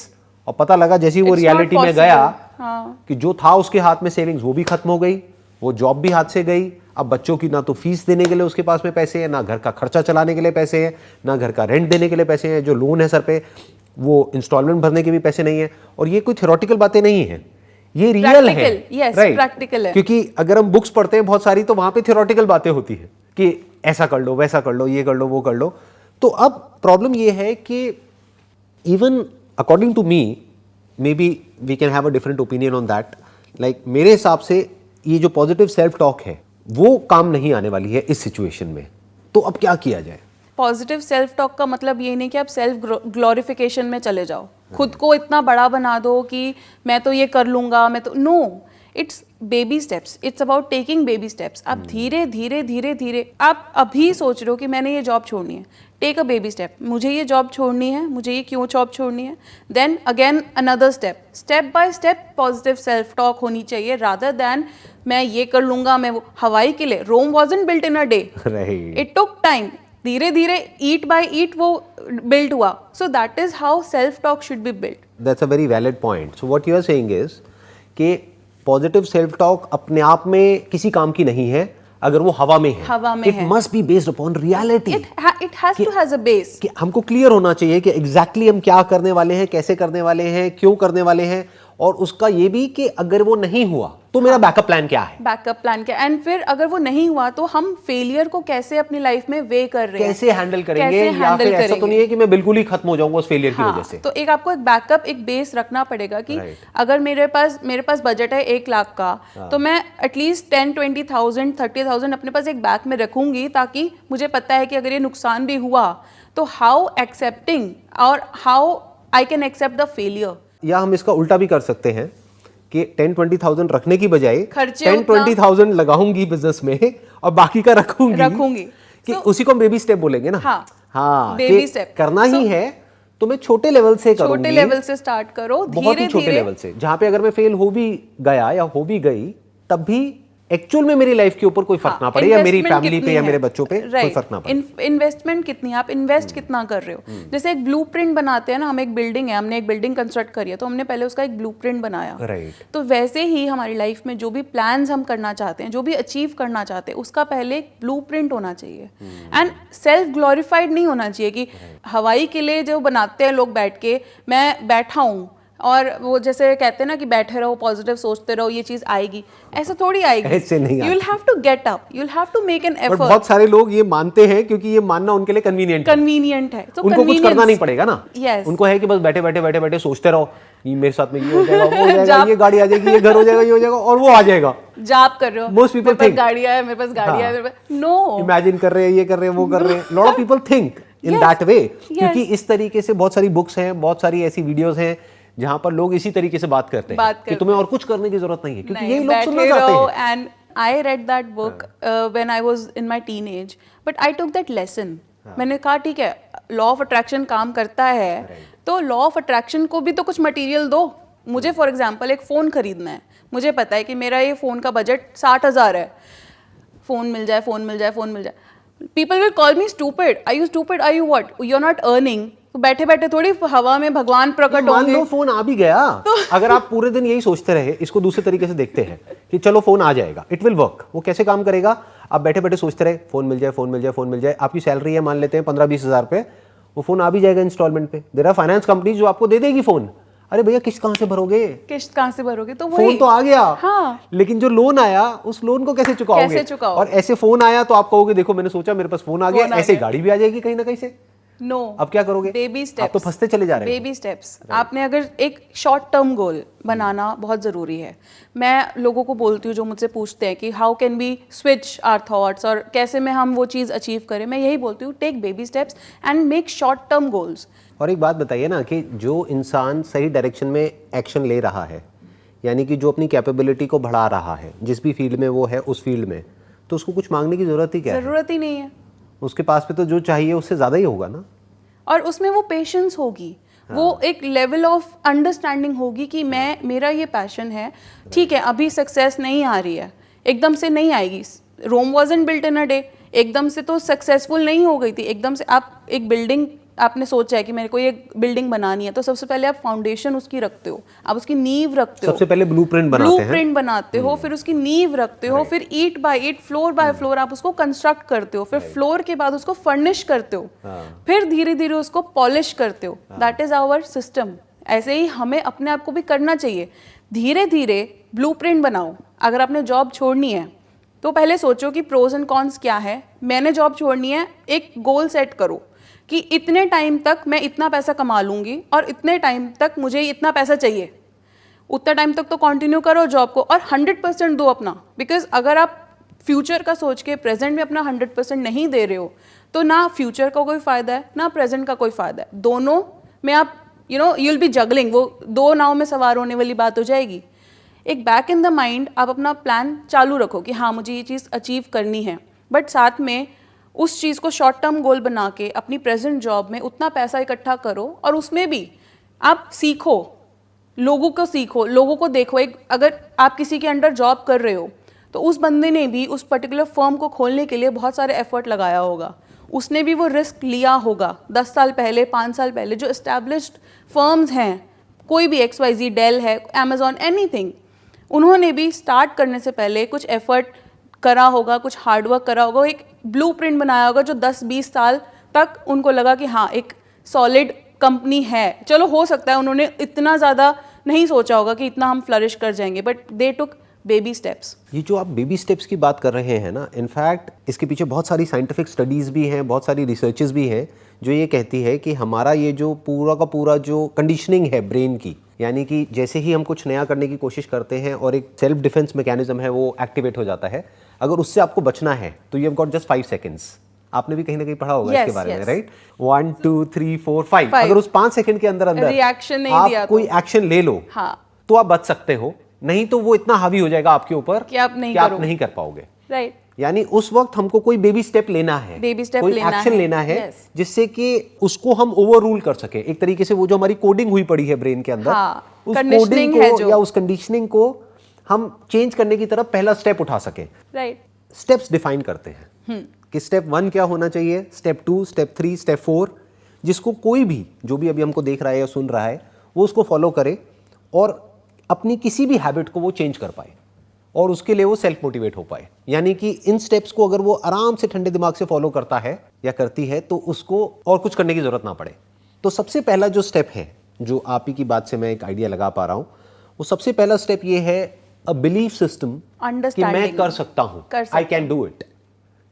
और पता लगा जैसे ही वो It's not रियलिटी में possible. गया कि जो था उसके हाथ में सेविंग्स वो भी खत्म हो गई, वो जॉब भी हाथ से गई। अब बच्चों की ना तो फीस देने के लिए उसके पास में पैसे हैं, ना घर का खर्चा चलाने के लिए पैसे हैं, ना घर का रेंट देने के लिए पैसे हैं, जो लोन है सर पे वो इंस्टॉलमेंट भरने के भी पैसे नहीं है। और ये कोई थ्योरेटिकल बातें नहीं है, ये रियल है। yes, Right. practical है। क्योंकि अगर हम बुक्स पढ़ते हैं बहुत सारी, तो वहां पे थ्योरेटिकल बातें होती है कि ऐसा कर लो, वैसा कर लो, ये कर लो, वो कर लो। तो अब प्रॉब्लम ये है कि even according to me, maybe we can have a different opinion on that, like मेरे हिसाब से ये जो पॉजिटिव सेल्फ टॉक है वो काम नहीं आने वाली है इस सिचुएशन में। तो अब क्या किया जाए? पॉजिटिव सेल्फ टॉक का मतलब ये नहीं कि आप सेल्फ ग्लोरिफिकेशन में चले जाओ, खुद को इतना बड़ा बना दो कि मैं तो ये कर लूंगा, मैं तो no, it's baby steps, it's about taking baby steps. आप धीरे धीरे धीरे धीरे, आप अभी सोच रहे हो कि मैंने ये जॉब छोड़नी है, टेक अ बेबी स्टेप, मुझे ये जॉब छोड़नी है, मुझे ये क्यों जॉब छोड़नी है, then again another step, step by step positive self talk होनी चाहिए, रादर दैन मैं ये कर लूंगा, मैं वो। हवाई के लिए Rome wasn't built in a day, it took time, धीरे धीरे ईट बाय ईट वो बिल्ड हुआ। So that is how self talk should be build. That's a very valid point. So what you are saying is कि positive self talk अपने आप में किसी काम की नहीं है अगर वो हवा में है। हवा में इट है। Must be based upon reality. It has to has a base. कि हमको क्लियर होना चाहिए कि एग्जैक्टली हम क्या करने वाले हैं, कैसे करने वाले हैं, क्यों करने वाले हैं, और उसका ये भी कि अगर वो नहीं हुआ तो मेरा बैकअप प्लान क्या है। बैकअप प्लान क्या, एंड फिर अगर वो नहीं हुआ तो हम फेलियर को कैसे अपनी लाइफ में वे कर रहे हैं, कैसे हैंडल करेंगे, कैसे या handle फिर ऐसा तो करेंगे। नहीं है कि मैं बिल्कुल ही खत्म हो जाऊंगा उस फेलियर की वजह से। तो एक आपको एक बैकअप, एक बेस रखना पड़ेगा कि Right. अगर मेरे पास बजट है 1 लाख का, तो मैं एटलीस्ट 10-20,000 30,000 अपने पास एक बैक में रखूंगी, ताकि मुझे पता है कि अगर ये नुकसान भी हुआ तो हाउ एक्सेप्टिंग और how I can accept the failure. या हम इसका उल्टा भी कर सकते हैं कि 10-20,000 रखने की बजाय खर्चे 10-20,000 लगाऊंगी बिजनेस में और बाकी का रखूंगी कि उसी को हम बेबी स्टेप बोलेंगे ना। हाँ, बेबी कि स्टेप करना ही है तो मैं छोटे लेवल से करूंगी, छोटे लेवल से स्टार्ट करो, बहुत ही धीरे छोटे लेवल से, जहां पे अगर मैं फेल हो भी गया या हो भी गई तब भी एक्चुअल में मेरी लाइफ के ऊपर कोई फर्क ना पड़े, या मेरी फैमिली पे या मेरे बच्चों पे कोई फर्क ना पड़े। इन्वेस्टमेंट कितनी है, आप इन्वेस्ट कितना कर रहे हो। जैसे एक ब्लूप्रिंट बनाते हैं ना, हम एक बिल्डिंग है, हमने एक बिल्डिंग कंस्ट्रक्ट करी है, तो हमने पहले उसका एक ब्लूप्रिंट बनाया। राइट। तो वैसे ही हमारी लाइफ में जो भी प्लान्स हम करना चाहते हैं, जो भी अचीव करना चाहते हैं, उसका पहले एक ब्लूप्रिंट होना चाहिए। एंड सेल्फ ग्लोरीफाइड नहीं होना चाहिए कि हवाई के लिए जो बनाते हैं लोग बैठ के, मैं बैठा हूँ और वो जैसे कहते हैं ना कि बैठे रहो, पॉजिटिव सोचते रहो, ये चीज आएगी, ऐसा थोड़ी आएगी। ऐसे नहीं you will have to get up, you will have to make an but effort. बहुत सारे लोग ये मानते हैं क्योंकि ये मानना उनके लिए कन्वीनियंट है, तो उनको कुछ करना नहीं पड़ेगा ना। Yes. उनको है कि बस बैठे बैठे सोचते रहो, ये मेरे साथ में ये हो जाएगा, वो हो जाएगा, ये गाड़ी आ जाएगी, ये घर हो जाएगा, ये हो जाएगा, और वो आ जाएगा। जाप कर रहे हो, Most people मेरे पास think. गाड़ियां है, मेरे पास गाड़ियां है, मेरे पास नो। इमेजिन कर रहे हैं, ये कर रहे हैं, वो कर रहे हैं। Lot of people think in that way, क्योंकि इस तरीके से बहुत सारी बुक्स हैं, बहुत सारी ऐसी वीडियोस हैं जहां पर लोग इसी तरीके से बात करते हैं कि तुम्हें और कुछ करने की जरूरत नहीं है, क्योंकि यही लोग सुनना चाहते हैं। And I read that book when I was in my teenage, but I took that lesson. मैंने कहा ठीक है, लॉ ऑफ अट्रैक्शन काम करता है, तो लॉ ऑफ अट्रैक्शन को भी तो कुछ मटेरियल दो मुझे। फॉर एग्जांपल एक फ़ोन खरीदना है, मुझे पता है कि मेरा ये फ़ोन का बजट 60,000 है, फ़ोन मिल जाए, फ़ोन मिल जाए, फ़ोन मिल जाए। People will call me stupid, are you stupid, are you what, you are not earning. तो बैठे बैठे थोड़ी हवा में भगवान प्रकट मान होंगे। लो फोन आ भी गया, अगर आप पूरे दिन यही सोचते रहे, इसको दूसरे तरीके से देखते हैं कि चलो फोन आ जाएगा, इट विल वर्क। वो कैसे काम करेगा? आप बैठे बैठे सोचते रहे फोन मिल जाए, फोन मिल जाए, फोन मिल जाए। आपकी सैलरी है मान लेते हैं 15-20 हज़ार पे, वो फोन आ भी जाएगा इंस्टॉलमेंट पे। देयर आर फाइनेंस कंपनी जो आपको दे देगी फोन। अरे भैया किस्त कहाँ से भरोगे? किस्त कहाँ से भरोगे? तो फोन वही तो आ गया, हाँ। लेकिन जो लोन आया उस लोन को कैसे चुकाओगे? कैसे चुकाओगे? और ऐसे फोन आया तो आप कहोगे देखो मैंने सोचा मेरे पास फोन आ गया, फोन आ ऐसे गया। गाड़ी भी आ जाएगी कहीं ना कहीं से। नो, अब क्या करोगे? Baby steps. आप तो फंसते चले जा रहे हैं। Baby steps. आपने अगर एक शॉर्ट टर्म गोल बनाना बहुत ज़रूरी है। मैं लोगों को बोलती हूँ जो मुझसे पूछते हैं कि how can we switch our thoughts और कैसे में हम वो चीज़ अचीव करें, मैं यही बोलती हूँ take baby steps and make short term goals. और एक बात बताइए ना कि जो इंसान सही डायरेक्शन में एक्शन ले रहा है, यानी कि जो अपनी कैपेबिलिटी को बढ़ा रहा है, जिस भी फील्ड में वो है उस फील्ड में, तो उसको कुछ मांगने की जरूरत ही क्या है? ज़रूरत ही नहीं है। उसके पास पे तो जो चाहिए उससे ज़्यादा ही होगा ना। और उसमें वो पेशेंस होगी, वो एक लेवल ऑफ अंडरस्टैंडिंग होगी कि मैं, मेरा ये पैशन है। ठीक है, अभी सक्सेस नहीं आ रही है, एकदम से नहीं आएगी। Rome wasn't built in a day, एकदम से तो सक्सेसफुल नहीं हो गई थी। एकदम से आप एक बिल्डिंग, आपने सोचा है कि मेरे को ये बिल्डिंग बनानी है, तो सबसे पहले आप फाउंडेशन उसकी रखते हो, आप उसकी नींव रखते हो, सबसे पहले ब्लूप्रिंट बनाते हैं। ब्लूप्रिंट बनाते हो, फिर उसकी नींव रखते हो, फिर ईंट बाय ईंट, फ्लोर बाय फ्लोर आप उसको कंस्ट्रक्ट करते हो, फिर फ्लोर के बाद उसको फर्निश करते हो, फिर धीरे धीरे उसको पॉलिश करते हो। That is our system. ऐसे ही हमें अपने आप को भी करना चाहिए। धीरे धीरे ब्लूप्रिंट बनाओ। अगर आपने जॉब छोड़नी है तो पहले सोचो कि प्रोज एंड कॉन्स क्या है। मैंने जॉब छोड़नी है, एक गोल सेट करो कि इतने टाइम तक मैं इतना पैसा कमा लूंगी और इतने टाइम तक मुझे इतना पैसा चाहिए। उतना टाइम तक तो कंटिन्यू करो जॉब को और 100% दो अपना। बिकॉज अगर आप फ्यूचर का सोच के प्रेजेंट में अपना 100% नहीं दे रहे हो तो ना फ्यूचर का कोई फ़ायदा है ना प्रेजेंट का कोई फ़ायदा है। दोनों में आप यू विल बी जगलिंग, वो दो नाव में सवार होने वाली बात हो जाएगी। एक बैक इन द माइंड आप अपना प्लान चालू रखो कि हाँ मुझे ये चीज़ अचीव करनी है, बट साथ में उस चीज़ को शॉर्ट टर्म गोल बना के अपनी प्रेजेंट जॉब में उतना पैसा इकट्ठा करो और उसमें भी आप सीखो, लोगों को सीखो, लोगों को देखो। एक अगर आप किसी के अंडर जॉब कर रहे हो तो उस बंदे ने भी उस पर्टिकुलर फर्म को खोलने के लिए बहुत सारे एफर्ट लगाया होगा, उसने भी वो रिस्क लिया होगा 10 साल पहले, 5 साल पहले। जो एस्टैब्लिश्ड फर्म्स हैं, कोई भी XYZ, डेल है, अमेजॉन, एनीथिंग, उन्होंने भी स्टार्ट करने से पहले कुछ एफर्ट करा होगा, कुछ हार्डवर्क करा होगा, एक ब्लूप्रिंट बनाया होगा जो 10-20 साल तक उनको लगा कि हाँ एक सॉलिड कंपनी है। चलो हो सकता है उन्होंने इतना ज़्यादा नहीं सोचा होगा कि इतना हम फ्लरिश कर जाएंगे, but they took baby steps. ये जो आप बेबी स्टेप्स की बात कर रहे हैं ना, इनफैक्ट इसके पीछे बहुत सारी साइंटिफिक स्टडीज़ भी हैं, बहुत सारी रिसर्चेस भी हैं जो ये कहती है कि हमारा ये जो पूरा का पूरा जो कंडीशनिंग है ब्रेन की, यानी कि जैसे ही हम कुछ नया करने की कोशिश करते हैं और एक सेल्फ डिफेंस मैकेनिज्म है वो एक्टिवेट हो जाता है। अगर उससे आपको बचना है तो you have got just 5 seconds. आपने भी कहीं ना कहीं पढ़ा होगा इसके बारे में, राइट? 1 2 3 4 5। अगर उस 5 सेकंड के अंदर रिएक्शन नहीं आप दिया कोई एक्शन ले लो तो आप बच सकते हो, नहीं तो वो इतना हावी हो जाएगा आपके ऊपर कि आप नहीं कर पाओगे, राइट? यानी उस वक्त हमको कोई बेबी स्टेप लेना है, कोई एक्शन लेना है जिससे कि उसको हम ओवर रूल कर सके। एक तरीके से वो जो हमारी कोडिंग हुई पड़ी है ब्रेन के अंदर, उस कोडिंग को या उस कंडीशनिंग को हम चेंज करने की तरफ पहला स्टेप उठा सके। राइट। स्टेप्स डिफाइन करते हैं कि स्टेप 1 क्या होना चाहिए, स्टेप 2, स्टेप 3, स्टेप 4, जिसको कोई भी जो भी अभी हमको देख रहा है या सुन रहा है वो उसको फॉलो करे और अपनी किसी भी हैबिट को वो चेंज कर पाए और उसके लिए वो सेल्फ मोटिवेट हो पाए। यानी कि इन स्टेप्स को अगर वो आराम से ठंडे दिमाग से फॉलो करता है या करती है तो उसको और कुछ करने की जरूरत ना पड़े। तो सबसे पहला जो स्टेप है, जो आप ही की बात से मैं एक आइडिया लगा पा रहा हूं, वो सबसे पहला स्टेप ये है अ बिलीफ सिस्टम कि मैं कर सकता हूं, आई कैन डू इट।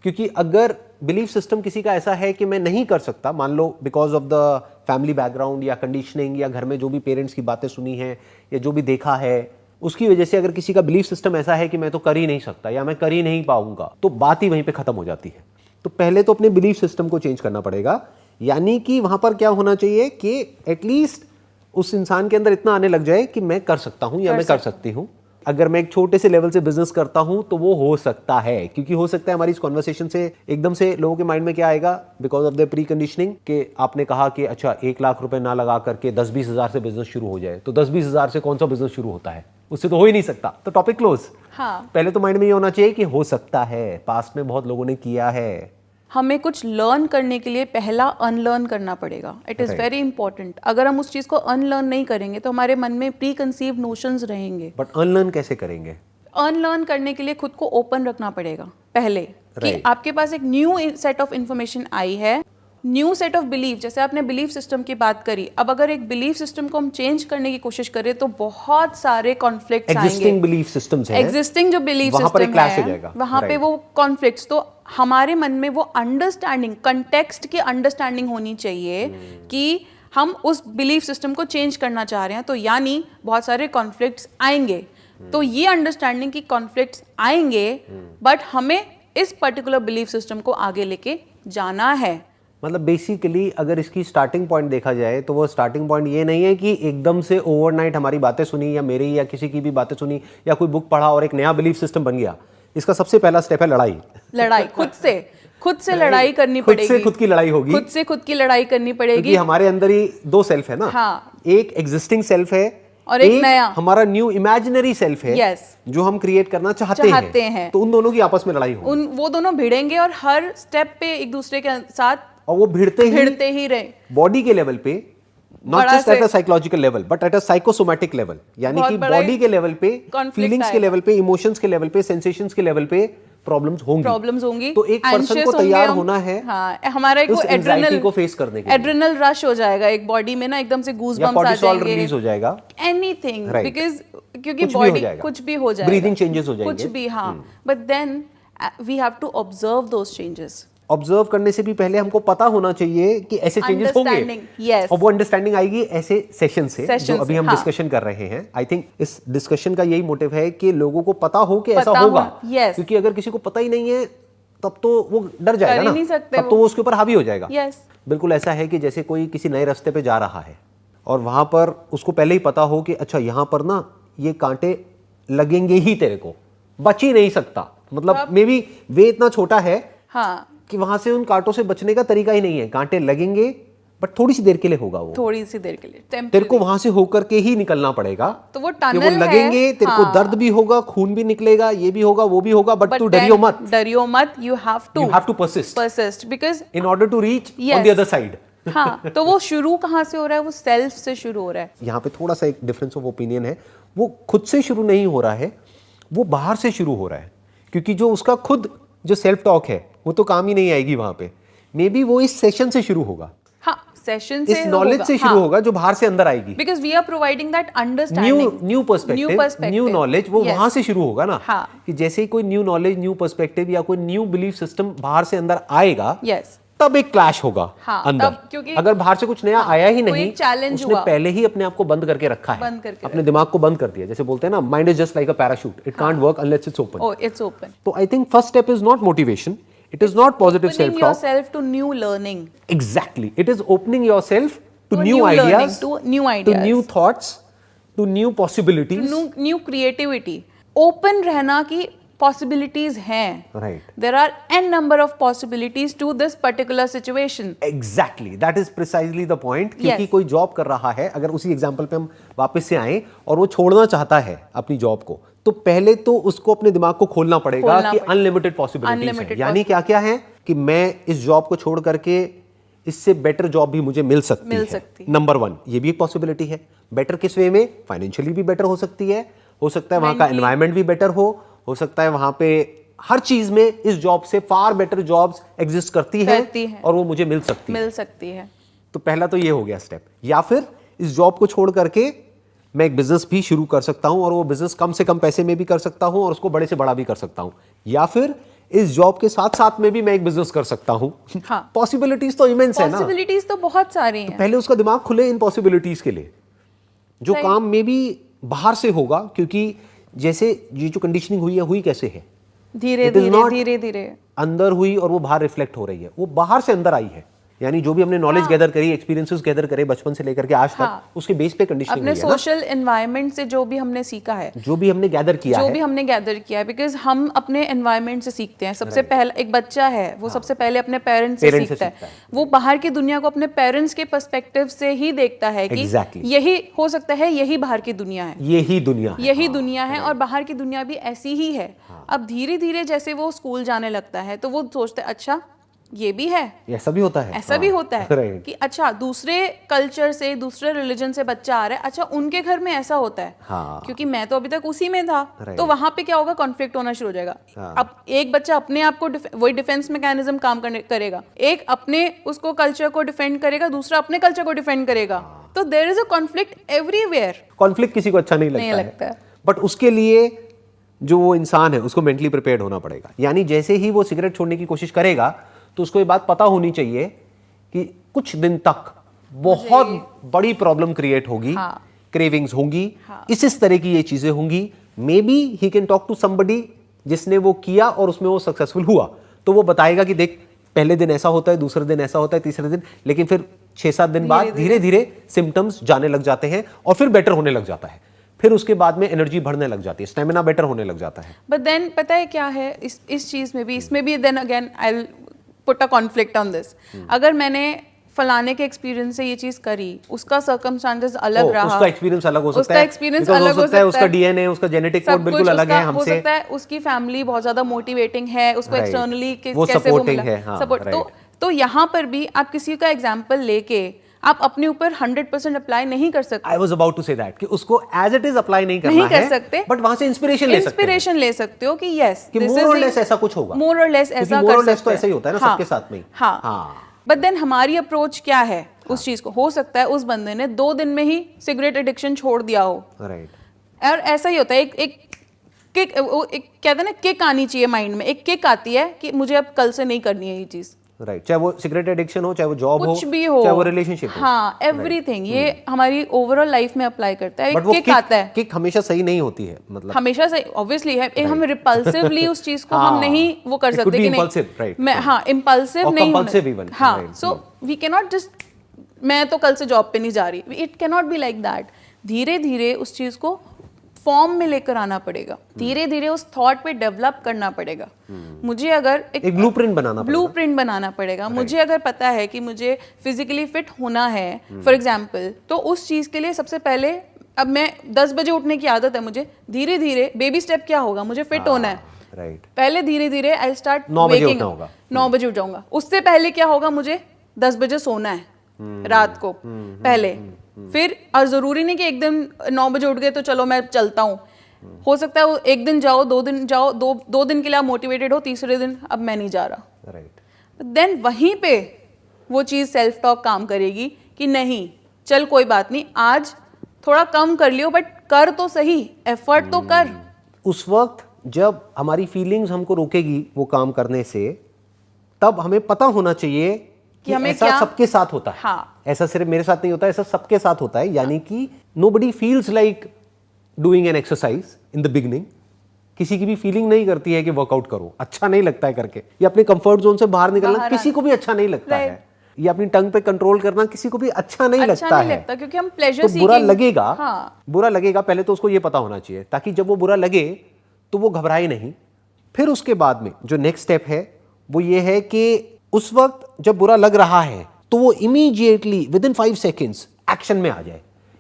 क्योंकि अगर बिलीफ सिस्टम किसी का ऐसा है कि मैं नहीं कर सकता, मान लो because of the family background या कंडीशनिंग या घर में जो भी पेरेंट्स की बातें सुनी हैं या जो भी देखा है, उसकी वजह से अगर किसी का बिलीफ सिस्टम ऐसा है कि मैं तो कर ही नहीं सकता या मैं कर ही नहीं पाऊंगा, तो बात ही वहीं पे खत्म हो जाती है। तो पहले तो अपने बिलीफ सिस्टम को चेंज करना पड़ेगा। यानी कि वहां पर क्या होना चाहिए कि एटलीस्ट उस इंसान के अंदर इतना आने लग जाए कि मैं कर सकता हूं या मैं कर सकती हूं। अगर मैं एक छोटे से लेवल से बिजनेस करता हूं तो वो हो सकता है, क्योंकि हो सकता है हमारी इस कॉन्वर्सेशन से एकदम से लोगों के माइंड में क्या आएगा, because of the pre conditioning, कि आपने कहा कि अच्छा 1 लाख रुपए ना लगा करके 10-20 हज़ार से बिजनेस शुरू हो जाए, तो 10-20 हज़ार से कौन सा बिजनेस शुरू होता है, उससे तो हो ही नहीं सकता। तो टॉपिक क्लोज। पहले तो माइंड में ये होना चाहिए कि हो सकता है, पास्ट में बहुत लोगों ने किया है, हमें कुछ लर्न करने के लिए पहला अनलर्न करना पड़ेगा. It is very important. अगर हम उस चीज़ को अनलर्न नहीं करेंगे तो हमारे मन में प्री कंसीव नोशंस रहेंगे. बट अनलर्न कैसे करेंगे? अनलर्न करने के लिए खुद को ओपन रखना पड़ेगा पहले, कि आपके पास एक न्यू सेट ऑफ इंफॉर्मेशन आई है, न्यू सेट ऑफ बिलीफ. जैसे आपने बिलीफ सिस्टम की बात करी, अब अगर एक बिलीफ सिस्टम को हम चेंज करने की कोशिश करें तो बहुत सारे कॉन्फ्लिक्ट्स आएंगे. एग्जिस्टिंग बिलीफ सिस्टम्स हैं, एग्जिस्टिंग जो बिलीफ वहां पर एक सिस्टम क्लैश हो है जाएगा. वहां पे वो कॉन्फ्लिक्ट्स, तो हमारे मन में वो अंडरस्टैंडिंग, कंटेक्स्ट की अंडरस्टैंडिंग होनी चाहिए कि हम उस बिलीफ सिस्टम को चेंज करना चाह रहे हैं, तो यानी बहुत सारे कॉन्फ्लिक्ट्स आएंगे. तो ये अंडरस्टैंडिंग की कॉन्फ्लिक्ट्स आएंगे, बट हमें इस पर्टिकुलर बिलीफ सिस्टम को आगे लेके जाना है. मतलब बेसिकली अगर इसकी स्टार्टिंग पॉइंट देखा जाए तो वो स्टार्टिंग पॉइंट ये नहीं है कि एकदम से ओवरनाइट हमारी बातें सुनी या मेरी या किसी की भी बातें सुनी या कोई बुक पढ़ा और एक नया बिलीफ सिस्टम बन गया. इसका सबसे पहला स्टेप है लड़ाई खुद से लड़ाई करनी पड़ेगी. खुद से खुद की लड़ाई होगी. खुद से खुद की लड़ाई करनी पड़ेगी, क्योंकि हमारे अंदर ही दो सेल्फ है ना. हाँ. एक एग्जिस्टिंग सेल्फ है और एक नया हमारा न्यू इमेजिनरी सेल्फ है. yes. जो हम क्रिएट करना चाहते हैं. तो उन दोनों की आपस में लड़ाई होगी. वो दोनों भिड़ेंगे और हर स्टेप पे एक दूसरे के साथ, और वो भिड़ते ही रहे बॉडी के लेवल पे, not just at a psychological level but at a psychosomatic level. यानी कि बॉडी के लेवल पे, फीलिंग्स के लेवल पे, इमोशंस के लेवल पे, सेंसेशंस के लेवल पे प्रॉब्लम्स होंगी. तो एक पर्सन को तैयार होना है. हाँ, हमारा एक एड्रेनल को फेस करने के लिए एड्रेनल रश हो जाएगा एक बॉडी में ना, एकदम से गूज बम्स आ जाएंगे, रिलीज हो जाएगा, एनीथिंग, बिकॉज़ क्योंकि बॉडी कुछ भी हो जाएगा, ब्रीदिंग चेंजेस हो जाएंगे, कुछ भी. हाँ, but then we have to observe those changes. Observe करने से भी पहले हमको पता होना चाहिए कि ऐसे चेंजेस होंगे. yes. और वो अंडरस्टैंडिंग आएगी ऐसे सेशन से जो अभी हम डिस्कशन कर रहे हैं. आई थिंक इस डिस्कशन का यही मोटिव है कि लोगों को पता हो कि ऐसा होगा. क्योंकि अगर किसी को पता ही नहीं है तब तो वो डर जाएगा ना, तब तो वो उसके ऊपर हावी हो जाएगा. बिल्कुल ऐसा है कि जैसे कोई किसी नए रास्ते पे जा रहा है और वहां पर उसको पहले ही पता हो कि अच्छा यहाँ पर ना ये कांटे लगेंगे ही, तेरे को बच ही नहीं सकता. मतलब मे बी वे इतना छोटा है कि वहां से उन कांटों से बचने का तरीका ही नहीं है. कांटे लगेंगे बट थोड़ी सी देर के लिए होगा वो, थोड़ी सी देर के लिए. तेरे को वहां से होकर के ही निकलना पड़ेगा. तो वो टनल है, लगेंगे, तेरे को दर्द भी होगा, खून भी निकलेगा, ये भी होगा, वो भी होगा, बट तू डरियो मत. You have to persist because in order to reach on the other side. हाँ, तो वो शुरू कहाँ से हो रहा है? वो सेल्फ से शुरू हो रहा है. यहाँ पे थोड़ा सा एक डिफरेंस ऑफ ओपिनियन है. वो खुद से शुरू नहीं हो रहा है, वो बाहर से शुरू हो रहा है. क्योंकि जो उसका खुद जो सेल्फ टॉक है वो तो काम ही नहीं आएगी वहां पे. मे बी वो इस सेशन से शुरू होगा. हाँ, सेशन से, इस नॉलेज से शुरू होगा जो बाहर से अंदर आएगी. Because we are providing that understanding, new perspective, new knowledge. वो वहां से शुरू होगा ना. कि जैसे ही कोई न्यू नॉलेज, न्यू पर्सपेक्टिव या कोई न्यू बिलीफ सिस्टम बाहर से अंदर आएगा, तब एक क्लैश होगा अंदर. क्योंकि अगर बाहर से कुछ नया आया ही नहीं, उसने पहले ही अपने आप को बंद करके रखा है, अपने दिमाग को बंद कर दिया. जैसे बोलते हैं ना, mind is just like a parachute, it can't work unless it's open. तो I think first step is not motivation, it is not positive self talk. Opening yourself to new learning. Exactly, it is opening yourself to new ideas, to new thoughts, to new possibilities, to new creativity. Open रहना की possibilities हैं. Right. There are n number of possibilities to this particular situation. Exactly, that is precisely the point. क्योंकि कोई job कर रहा है, अगर उसी एग्जांपल पे हम वापस से आए और वो छोड़ना चाहता है अपनी जॉब को, तो पहले तो उसको अपने दिमाग को खोलना पड़ेगा कि अनलिमिटेड पॉसिबिलिटीज हैं. यानी क्या क्या है कि मैं इस जॉब को छोड़ करके इससे बेटर जॉब भी मुझे मिल सकती है. नंबर 1, ये भी एक पॉसिबिलिटी है. बेटर किस वे में? फाइनेंशियली भी बेटर हो सकती है, हो सकता है वहां का एनवायरमेंट भी बेटर हो सकता है वहां पे हर चीज में इस जॉब से फार बेटर जॉब्स एग्जिस्ट करती हैं और वो मुझे मिल सकती है. तो पहला तो ये हो गया स्टेप. या फिर इस जॉब को छोड़ करके मैं एक बिजनेस भी शुरू कर सकता हूं और वो बिजनेस कम से कम पैसे में भी कर सकता हूं और उसको बड़े से बड़ा भी कर सकता हूं. या फिर इस जॉब के साथ साथ में भी मैं एक बिजनेस कर सकता हूं. पॉसिबिलिटीज तो इमेंस है ना. पॉसिबिलिटीज तो बहुत सारी हैं. तो पहले उसका दिमाग खुले इन पॉसिबिलिटीज के लिए. जो काम में भी बाहर से होगा, क्योंकि जैसे ये जो कंडीशनिंग हुई है, हुई कैसे है? धीरे धीरे अंदर हुई और वो बाहर रिफ्लेक्ट हो रही है. वो बाहर से अंदर आई है. यानी जो भी हमने नॉलेज गैदर करी, एक्सपीरियंसेस गैदर करे बचपन से लेकर के आज तक, उसके बेस पे कंडीशनिंग हुई है. अपने सोशल एनवायरनमेंट से जो भी हमने सीखा है, जो भी हमने गैदर किया है, बिकॉज हम अपने एनवायरनमेंट से सीखते हैं. सबसे पहले एक बच्चा है, वो सबसे पहले अपने पेरेंट्स से सीखता है. वो बाहर की दुनिया को अपने पेरेंट्स के पर्सपेक्टिव से ही देखता है कि यही हो सकता है, यही बाहर की दुनिया है, यही दुनिया है और बाहर की दुनिया भी ऐसी ही है. अब धीरे धीरे जैसे वो स्कूल जाने लगता है तो वो सोचता है अच्छा ये भी है, ऐसा भी होता है, ऐसा भी होता है Right. कि अच्छा दूसरे कल्चर से, दूसरे रिलीजन से बच्चा आ रहा है, अच्छा उनके घर में ऐसा होता है, हाँ। क्योंकि मैं तो अभी तक उसी में था, Right. तो वहां पे क्या होगा, कॉन्फ्लिक्ट होना शुरू हो जाएगा। हाँ। अब एक बच्चा अपने आप को वही डिफेंस मैकेनिज्म काम करेगा, एक अपने उसको कल्चर को डिफेंड करेगा, दूसरा अपने कल्चर को डिफेंड करेगा, तो there is a conflict everywhere. Conflict किसी को अच्छा नहीं लगता है, बट उसके लिए जो वो इंसान है उसको मेंटली प्रिपेयर्ड होना पड़ेगा। यानी जैसे ही वो सिगरेट छोड़ने की कोशिश करेगा तो उसको ये बात पता होनी चाहिए कि कुछ दिन तक बहुत बड़ी प्रॉब्लम क्रिएट होगी, क्रेविंग्स होंगी, इस तरह की ये चीजें होंगी। Maybe he can talk to somebody जिसने वो किया और उसमें वो सक्सेसफुल हुआ, तो वो बताएगा कि देख पहले दिन ऐसा होता है, दूसरे दिन ऐसा होता है, तीसरे दिन, लेकिन फिर 6-7 दिन बाद धीरे धीरे सिम्टम्स जाने लग जाते हैं और फिर बेटर होने लग जाता है। फिर उसके बाद में एनर्जी बढ़ने लग जाती है, स्टेमिना बेटर होने लग जाता है। बट देन पता है क्या है इस चीज में भी, इसमें भी then again I will put a conflict on this. अगर मैंने फलाने के एक्सपीरियंस से ये चीज करी, उसका सर्कमस्टांसेस अलग रहा, उसका एक्सपीरियंस अलग हो सकता उसका है, एक्सपीरियंस अलग हो सकता है, उसका डीएनए, उसका जेनेटिक कोड बिल्कुल अलग है हमसे, हो सकता है उसकी फैमिली बहुत ज्यादा मोटिवेटिंग है, उसको Right. एक्सटर्नली वो कैसे वो supporting मिला है, हाँ, सपोर्ट। right. तो यहाँ पर भी आप किसी का एग्जाम्पल लेके आप अपने ऊपर 100% अप्लाई नहीं कर सकते। I was about to say that कि उसको एज इट इज अप्लाई नहीं करना नहीं कर सकते, बट वहां से इंस्पिरेशन ले सकते हो कि यस कि मोर और लेस ऐसा कुछ होगा, मोर और लेस ऐसा मोर कर और लेस सकते तो हैं। ऐसा ही होता है ना सबके साथ में। हाँ। बट देन हमारी अप्रोच क्या है उस चीज को, हो सकता है उस बंदे ने 2 दिन में ही सिगरेट एडिक्शन छोड़ दिया हो, राइट, और ऐसा ही होता है, एक किक, एक कहते हैं ना किक आनी चाहिए माइंड में, एक किक आती है कि मुझे अब कल से नहीं करनी है ये चीज, राइट, चाहे वो सिगरेट एडिक्शन हो, चाहे वो जॉब हो, कुछ भी हो, चाहे वो रिलेशनशिप हो, हाँ एवरीथिंग, ये हमारी ओवरऑल लाइफ में अप्लाई करता है। बट वो किक आता है, किक हमेशा सही नहीं होती है, मतलब हमेशा से ऑब्वियसली है, हम रिपल्सिवली उस चीज को हम नहीं वो कर सकते कि नहीं, मैं हाँ इम्पल्सिव नहीं हूं, हाँ, so we can not just मैं तो कल से जॉब पे नहीं जा रही, it can not be like that. धीरे धीरे उस चीज को फॉर्म में लेकर आना पड़ेगा, धीरे धीरे उस थॉट पे डेवलप करना पड़ेगा। मुझे अगर एक ब्लूप्रिंट बनाना पड़ेगा, मुझे अगर पता है कि मुझे फिजिकली फिट होना है फॉर एग्जाम्पल, तो उस चीज के लिए सबसे पहले, अब मैं 10 बजे उठने की आदत है मुझे, धीरे धीरे बेबी स्टेप क्या होगा, मुझे फिट होना है, राइट, पहले धीरे धीरे आई स्टार्ट 9 बजे उठना होगा, 9 बजे उठ जाऊंगा। उससे पहले क्या होगा, मुझे 10 बजे सोना है रात को पहले, फिर और जरूरी नहीं कि एक दिन 9 बजे उठ गए तो चलो मैं चलता हूँ, हो सकता है वो एक दिन जाओ, 2 दिन जाओ, दो दिन के लिए आप मोटिवेटेड हो, तीसरे दिन अब मैं नहीं जा रहा, राइट, देन वहीं पे वो चीज सेल्फ टॉक काम करेगी कि नहीं चल कोई बात नहीं, आज थोड़ा कम कर लियो बट कर तो सही, एफर्ट तो कर। उस वक्त जब हमारी फीलिंग्स हमको रोकेगी वो काम करने से, तब हमें पता होना चाहिए कि हमें ऐसा क्या, सबके साथ होता है, हाँ, ऐसा सिर्फ मेरे साथ नहीं होता, ऐसा सबके साथ होता है। यानी कि nobody feels like doing an exercise in the beginning, किसी की भी फीलिंग नहीं करती है कि वर्कआउट करो, अच्छा नहीं लगता है करके, या अपने कंफर्ट जोन से बाहर निकलना किसी को भी अच्छा नहीं लगता है, या अपनी टंग पे कंट्रोल करना किसी को भी अच्छा नहीं लगता है, क्योंकि हम प्लेजर तो बुरा लगेगा, हाँ, बुरा लगेगा, पहले तो उसको ये पता होना चाहिए, ताकि जब वो बुरा लगे तो वो घबराए नहीं। फिर उसके बाद में जो नेक्स्ट स्टेप है वो ये है कि उस वक्त जब बुरा लग रहा है तो वो immediately with in 5 seconds action में आ जाए।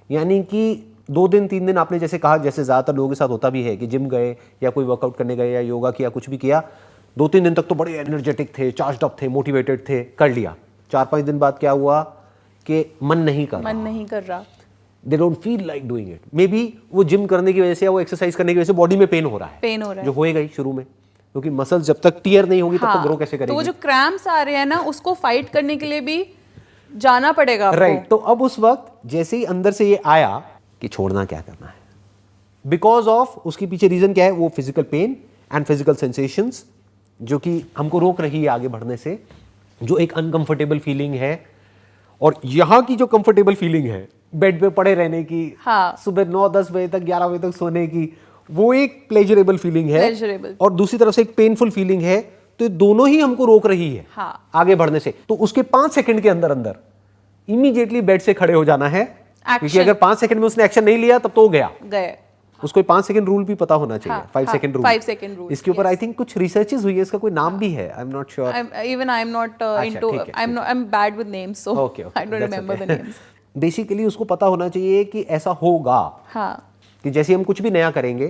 यानी कि 2 दिन 3 दिन आपने जैसे कहा, जैसे ज्यादातर लोगों के साथ होता भी है कि जिम गए या कोई वर्कआउट करने गए या योगा किया, कुछ भी किया, 2-3 दिन तक तो बड़े एनर्जेटिक थे, चार्ज्ड अप थे, मोटिवेटेड थे, कर लिया, 4-5 दिन बाद क्या हुआ कि मन नहीं कर रहा, they don't feel like doing it. May be वो जिम करने की वजह से या वो एक्सरसाइज करने की वजह से बॉडी में पेन हो रहा है, जो होएगा ही शुरू में, क्योंकि मसल्स जब तक टीयर नहीं होगी तब तक ग्रो कैसे करेगी। तो वो जो क्रैम्प्स आ रहे हैं ना, उसको फाइट करने के लिए भी जाना पड़ेगा आपको। राइट, तो अब उस वक्त जैसे ही अंदर से ये आया कि छोड़ना क्या करना है, बिकॉज ऑफ उसके पीछे रीजन क्या है, वो physical pain and physical sensations जो कि हमको रोक रही है आगे बढ़ने से, जो एक अनकंफर्टेबल फीलिंग है। और यहाँ की जो कंफर्टेबल फीलिंग है बेड पे पड़े रहने की, हाँ, सुबह 9-10 बजे तक 11 बजे तक सोने की, वो एक प्लेजरेबल फीलिंग है, और दूसरी तरफ से एक पेनफुल फीलिंग है, तो ये दोनों ही हमको रोक रही है, हाँ, आगे बढ़ने से। तो उसके 5 सेकंड के अंदर अंदर इमीडिएटली बेड से खड़े हो जाना है, क्योंकि अगर 5 सेकंड में उसने एक्शन नहीं लिया तब तो वो गए। उसको 5 सेकंड रूल भी पता होना चाहिए, 5 सेकंड रूल। इसके ऊपर आई थिंक कुछ रिसर्चेस हुई है, इसका कोई नाम भी है, I am not sure, even I am not into, I am bad with names, so I don't remember the names. Basically उसको पता होना चाहिए कि ऐसा होगा, हाँ, कि जैसे हम कुछ भी नया करेंगे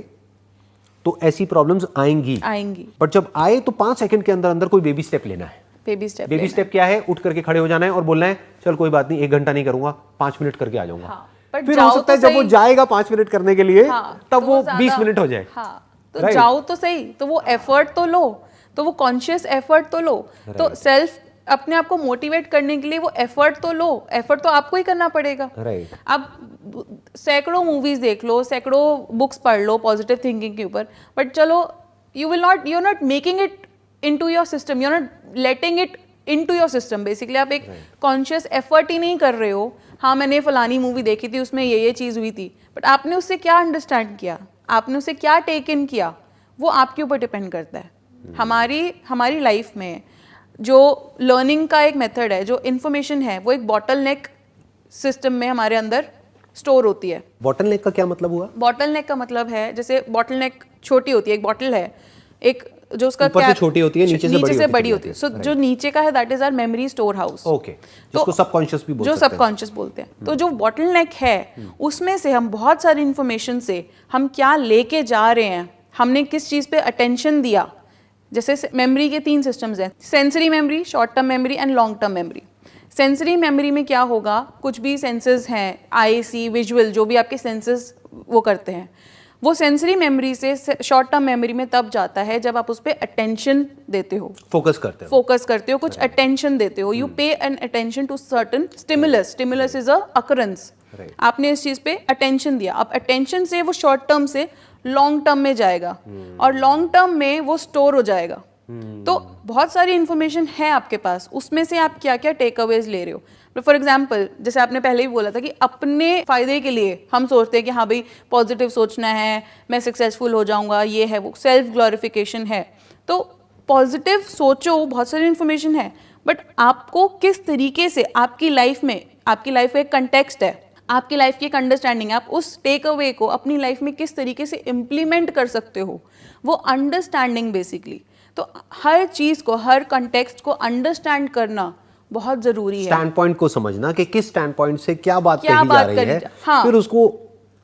तो ऐसी प्रॉब्लम्स आएंगी, आएंगी, बट जब आए तो 5 सेकंड के अंदर अंदर कोई बेबी स्टेप लेना है। बेबी स्टेप बेबी स्टेप क्या है? उठ करके खड़े हो जाना है और बोलना है चल कोई बात नहीं 1 घंटा नहीं करूंगा, 5 मिनट करके आ जाऊंगा। हाँ, पर फिर हो सकता है जब वो जाएगा 5 मिनट करने के लिए तब वो 20 मिनट हो जाए। तो जाओ तो सही, तो वो एफर्ट तो लो, तो वो कॉन्शियस एफर्ट तो लो, तो सेल्फ अपने आप को मोटिवेट करने के लिए वो एफर्ट तो लो, एफर्ट तो आपको ही करना पड़ेगा। राइट। आप सैकड़ों मूवीज देख लो, सैकड़ों बुक्स पढ़ लो पॉजिटिव थिंकिंग के ऊपर, बट चलो you are not making it into your system, you are not letting it into your system. Basically आप एक कॉन्शियस एफर्ट ही नहीं कर रहे हो। हाँ, मैंने फलानी मूवी देखी थी, उसमें ये चीज़ हुई थी, बट आपने उससे क्या अंडरस्टैंड किया, आपने उससे क्या टेक इन किया, वो आपके ऊपर डिपेंड करता है। हमारी लाइफ में जो लर्निंग का एक मेथड है, जो इन्फॉर्मेशन है, वो एक बॉटल नेक सिस्टम में हमारे अंदर स्टोर होती है। बॉटल नेक का क्या मतलब हुआ? बॉटल नेक का मतलब है, जैसे बॉटल नेक छोटी होती है, एक बॉटल है, एक जो उसका ऊपर से छोटी होती है, नीचे से बड़ी होती है। सो जो नीचे का है that is our memory store house. Okay, जिसको सबकॉन्शियस भी बोलते हैं। जो सबकॉन्शियस बोलते हैं। तो जो बॉटल नेक है उसमें से हम बहुत सारी इंफॉर्मेशन से हम क्या लेके जा रहे हैं, हमने किस चीज़ पे अटेंशन दिया। जैसे मेमोरी के 3 सिस्टम्स हैं, sensory memory, short term memory and long term memory. Sensory memory में क्या होगा, कुछ भी सेंसेस हैं, आई, सी, विजुअल, जो भी आपके सेंसेस वो करते हैं, वो सेंसरी मेमोरी से शॉर्ट टर्म मेमोरी में तब जाता है जब आप उस पर अटेंशन देते हो, फोकस करते हो, कुछ अटेंशन देते हो। You pay an attention to certain stimulus. Stimulus is a occurrence. आपने इस चीज पे अटेंशन दिया, अब अटेंशन से वो शॉर्ट टर्म से लॉन्ग टर्म में जाएगा और लॉन्ग टर्म में वो स्टोर हो जाएगा। तो बहुत सारी इंफॉर्मेशन है आपके पास, उसमें से आप क्या क्या टेक अवेज ले रहे हो। फॉर एग्जाम्पल, जैसे आपने पहले भी बोला था कि अपने फायदे के लिए हम सोचते हैं कि हाँ भाई पॉजिटिव सोचना है, मैं सक्सेसफुल हो जाऊंगा, ये है वो, सेल्फ ग्लोरिफिकेशन है। तो पॉजिटिव सोचो, बहुत सारी इंफॉर्मेशन है, बट आपको किस तरीके से आपकी लाइफ में, आपकी लाइफ एक कंटेक्स्ट है, आपकी लाइफ की एक अंडरस्टैंडिंग है, आप उस टेक अवे को अपनी लाइफ में किस तरीके से इम्प्लीमेंट कर सकते हो, वो अंडरस्टैंडिंग बेसिकली। तो हर चीज़ को, हर कंटेक्स्ट को अंडरस्टैंड करना बहुत जरूरी है। स्टैंड पॉइंट को समझना कि किस स्टैंड पॉइंट से क्या बात कही जा रही है, हाँ, फिर उसको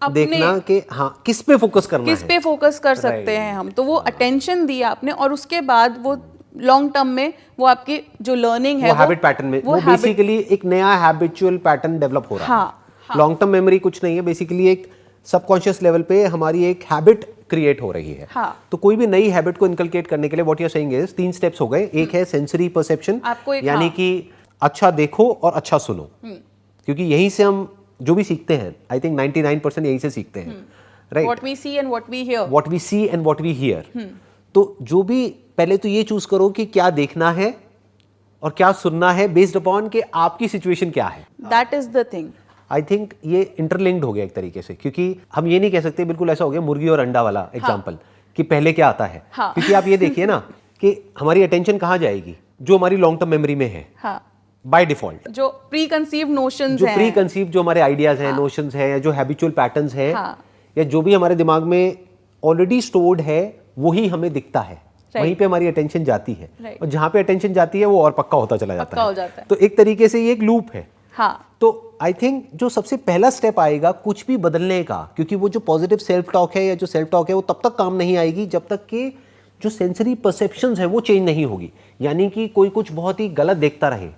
देखना कि हाँ किस पे फोकस करना है, किस पे फोकस कर सकते हैं हम। तो वो अटेंशन दिया आपने, और उसके बाद वो लॉन्ग टर्म में वो आपकी जो लर्निंग है, वो हैबिट पैटर्न में, वो बेसिकली एक नया हैबिचुअल पैटर्न डेवलप हो रहा है। लॉन्ग टर्म मेमोरी कुछ नहीं है, बेसिकली एक सबकॉन्शियस लेवल पे हमारी एक हैबिट क्रिएट हो रही है। तो कोई भी नई हैबिट को इनकलकेट करने के लिए what you are saying is 3 steps हो गए। एक है सेंसरी परसेप्शन, यानी कि अच्छा देखो और अच्छा सुनो, क्योंकि यहीं से हम जो भी सीखते हैं, आई थिंक 99% यहीं से सीखते हैं, right? What we see and what we hear. तो जो भी, पहले तो ये चूज करो कि क्या देखना है और क्या सुनना है, बेस्ड अपॉन कि आपकी सिचुएशन क्या है। That is the thing. I think ये इंटरलिंक्ड हो गया एक तरीके से, क्योंकि हम ये नहीं कह सकते बिल्कुल ऐसा हो गया मुर्गी और अंडा वाला एग्जाम्पल कि पहले क्या आता है। क्योंकि आप ये देखिए ना कि हमारी अटेंशन कहाँ जाएगी, जो हमारी लॉन्ग टर्म मेमोरी में है बाय डिफॉल्ट, जो प्री कंसीव्ड नोशंस हैं, जो प्री कंसीव्ड जो हमारे आइडियाज हैं, नोशंस हैं, या जो हैबिचुअल पैटर्न्स हैं, या जो भी हमारे दिमाग में ऑलरेडी स्टोर्ड है, वही हमें दिखता है, वहीं पे हमारी अटेंशन जाती है। और जहां पे अटेंशन जाती है वो और पक्का होता चला जाता है। तो एक तरीके से ये एक लूप है। तो आई थिंक जो सबसे पहला स्टेप आएगा कुछ भी बदलने का, क्योंकि वो जो पॉजिटिव सेल्फ टॉक है या जो सेल्फ टॉक है वो तब तक काम नहीं आएगी जब तक कि जो सेंसरी परसेप्शंस है वो चेंज नहीं होगी। यानी कि कोई कुछ बहुत ही गलत देखता रहे,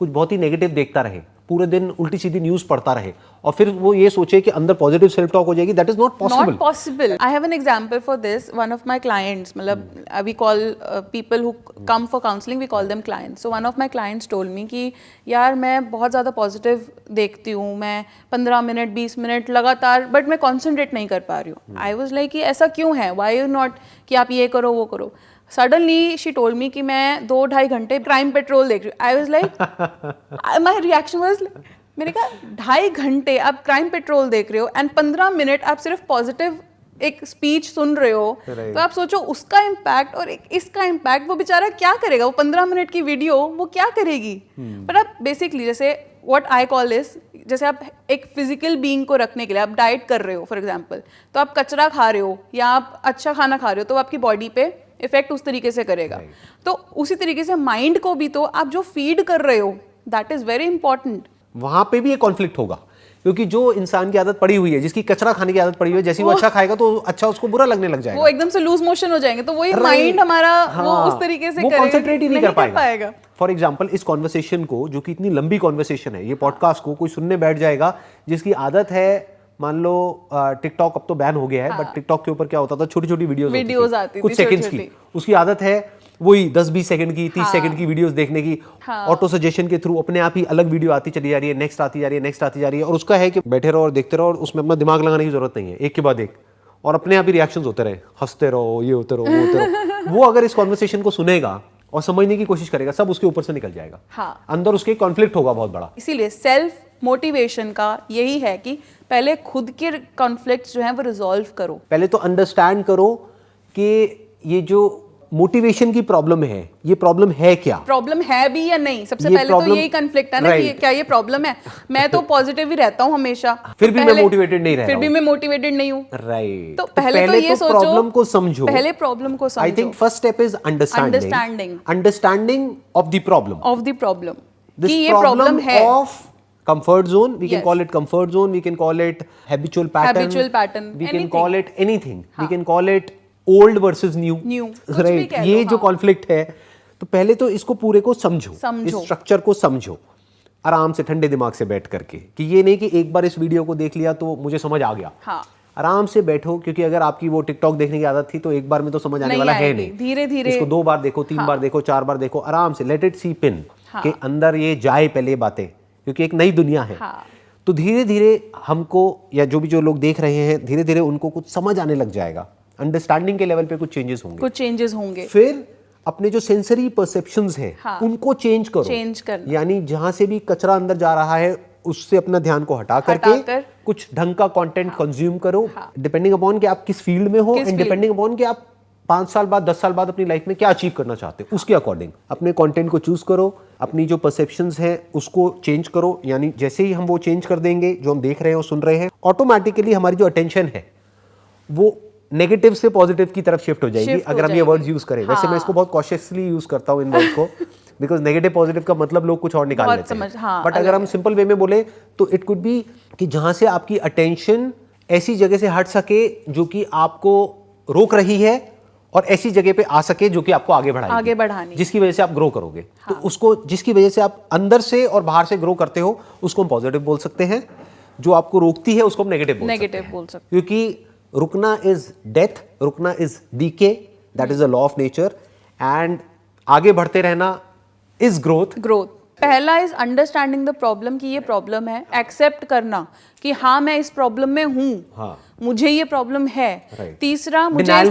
कुछ बहुत ही नेगेटिव देखता रहे, पूरे दिन उल्टी सीधी न्यूज़ पढ़ता रहे और फिर वो ये सोचे कि अंदर पॉजिटिव सेल्फ टॉक हो जाएगी, that is not possible. I have an example for this. One of my clients, मतलब we call people who come for counselling, we call them clients. So one of my clients told me कि यार मैं बहुत ज़्यादा positive देखती हूँ, मैं 15 minute 20 minute लगातार, बट मैं कॉन्सेंट्रेट नहीं कर पा रही हूँ। आई वाज लाइक कि ऐसा क्यों है, व्हाई यू नॉट कि आप ये करो वो करो। सडनली शी टोल्ड मी कि मैं 2-2.5 घंटे क्राइम पेट्रोल देख रही हूँ। I was like, my reaction was, मैंने कहा 2.5 घंटे आप क्राइम पेट्रोल देख रहे हो एंड 15 मिनट आप सिर्फ पॉजिटिव एक स्पीच सुन रहे हो, तो आप सोचो उसका इम्पैक्ट और इसका इम्पैक्ट। वो बेचारा क्या करेगा, वो 15 मिनट की वीडियो वो क्या करेगी। पर आप बेसिकली, जैसे व्हाट आई कॉल इज, जैसे आप एक फिजिकल बीइंग को रखने के लिए आप डाइट कर रहे हो फॉर एग्जांपल, तो आप कचरा खा रहे हो या आप अच्छा खाना खा रहे हो, तो आपकी बॉडी पे इफेक्ट उस तरीके से करेगा। तो उसी तरीके से माइंड को भी तो आप जो फीड कर रहे हो, दैट इज वेरी इंपॉर्टेंट। वहां पे भी एक कॉन्फ्लिक्ट होगा, क्योंकि जो इंसान की आदत पड़ी हुई है, जिसकी कचरा खाने की आदत पड़ी हुई है, जैसे वो अच्छा खाएगा तो अच्छा उसको बुरा लगने लग जाएगा, वो एकदम से लूज मोशन हो जाएंगे। तो वही माइंड हमारा वो उस तरीके से वो कंसंट्रेट ही नहीं कर पाएगा। फॉर एग्जाम्पल इस कॉन्वर्सेशन को, जो कि इतनी लंबी कॉन्वर्सेशन है, ये पॉडकास्ट को कोई सुनने बैठ जाएगा जिसकी आदत है, मान लो टिकटॉक अब तो बैन हो गया है, बट टिकटॉक के ऊपर क्या होता था, छोटी छोटी वीडियोस आती थी कुछ सेकंड्स की, उसकी आदत है वही 10-20 सेकंड की, 30 सेकंड की वीडियोस देखने की, ऑटो सजेशन के थ्रू अपने आप ही अलग वीडियो आती चली जा रही है, नेक्स्ट आती जा रही है, नेक्स्ट आती जा रही है, और उसका है कि बैठे रहो और देखते रहो और उसमें अपना दिमाग लगाने की जरूरत नहीं है, एक के बाद एक, और अपने आप ही रिएक्शंस होते रहे, हंसते रहो, ये होते रहो, वो होते रहो। वो अगर इस कॉन्वर्सेशन को सुनेगा और समझने की कोशिश करेगा, सब उसके ऊपर से निकल जाएगा। हाँ। अंदर उसके कॉन्फ्लिक्ट होगा बहुत बड़ा। इसीलिए सेल्फ मोटिवेशन का यही है कि पहले खुद के कॉन्फ्लिक्ट्स जो हैं वो रिजॉल्व करो। पहले तो अंडरस्टैंड करो कि ये जो मोटिवेशन की प्रॉब्लम है, ये प्रॉब्लम है क्या, प्रॉब्लम है भी या नहीं। सबसे ये पहले तो problem- यही कॉन्फ्लिक्ट है ना कि क्या ये प्रॉब्लम है। मैं तो पॉजिटिव ही रहता हूँ हमेशा, फिर भी मैं मोटिवेटेड नहीं रह फिर रहा भी हूँ। मैं मोटिवेटेड नहीं हूँ। राइट। तो पहले तो ये सोचो, प्रॉब्लम को समझो, पहले प्रॉब्लम को समझो। आई think first step is understanding of the problem कि ये प्रॉब्लम है। Of comfort zone, we can call it comfort zone, we can call it habitual pattern, we can call it anything, we can call it old versus new, right? ये जो conflict है, तो पहले तो इसको पूरे को समझो, इस स्ट्रक्चर को समझो आराम से, ठंडे दिमाग से बैठ करके, कि ये नहीं कि एक बार इस वीडियो को देख लिया तो मुझे समझ आ गया। आराम से बैठो, क्योंकि अगर आपकी वो टिकटॉक देखने की आदत थी तो एक बार में तो समझ आने वाला है नहीं, धीरे धीरे इसको 2 बार देखो, 3 बार देखो, 4 बार देखो, आराम से लेट इट सीप इन, के अंदर ये जाए पहले बातें, क्योंकि एक नई दुनिया है। तो धीरे धीरे हमको, या जो लोग देख रहे हैं, धीरे धीरे उनको कुछ समझ आने लग जाएगा, अंडरस्टैंडिंग के लेवल पे कुछ चेंजेस होंगे। फिर अपने जो सेंसरी परसेप्शंस हैं, उनको चेंज करो, यानी जहां से भी कचरा अंदर जा रहा है उससे अपना ध्यान को हटा करके कुछ ढंग का कंटेंट कंज्यूम करो, डिपेंडिंग अपॉन कि आप किस फील्ड में हो, एंड डिपेंडिंग अपॉन कि आप 5 साल बाद, 10 साल बाद अपनी लाइफ में क्या अचीव करना चाहते हो, उसके अकॉर्डिंग अपने कंटेंट को चूज करो, अपनी जो परसेप्शंस हैं उसको चेंज करो। यानी जैसे ही हम वो चेंज कर देंगे, जो हम देख रहे हैं और सुन रहे हैं, ऑटोमेटिकली हमारी जो अटेंशन है वो नेगेटिव से पॉजिटिव की तरफ शिफ्ट हो जाएगी, अगर हम ये वर्ड्स यूज करें। वैसे मैं इसको बहुत कॉशियसली यूज करता हूँ इन वर्ड्स को, बिकॉज नेगेटिव पॉजिटिव का मतलब लोग कुछ और निकाल लेते हैं, बट अगर हम सिंपल वे में बोले तो इट कुड बी कि जहां से आपकी अटेंशन ऐसी जगह से हट सके जो कि आपको रोक रही है, और ऐसी जगह पे आ सके जो कि आपको आगे बढ़ानी, जिसकी वजह से आप ग्रो करोगे। तो उसको, जिसकी वजह से आप अंदर से और बाहर से ग्रो करते हो, उसको हम पॉजिटिव बोल सकते हैं। जो आपको रोकती है उसको हम नेगेटिव बोल सकते हैं, क्योंकि रुकना इज डेथ, रुकना is decay, that is a law of nature, and आगे बढ़ते रहना इज ग्रोथ। पहला इज अंडरस्टैंडिंग द प्रॉब्लम, कि ये प्रॉब्लम है, एक्सेप्ट करना कि हाँ मैं इस प्रॉब्लम में हूँ, मुझे ये प्रॉब्लम है। तीसरा, मुझे डिनायल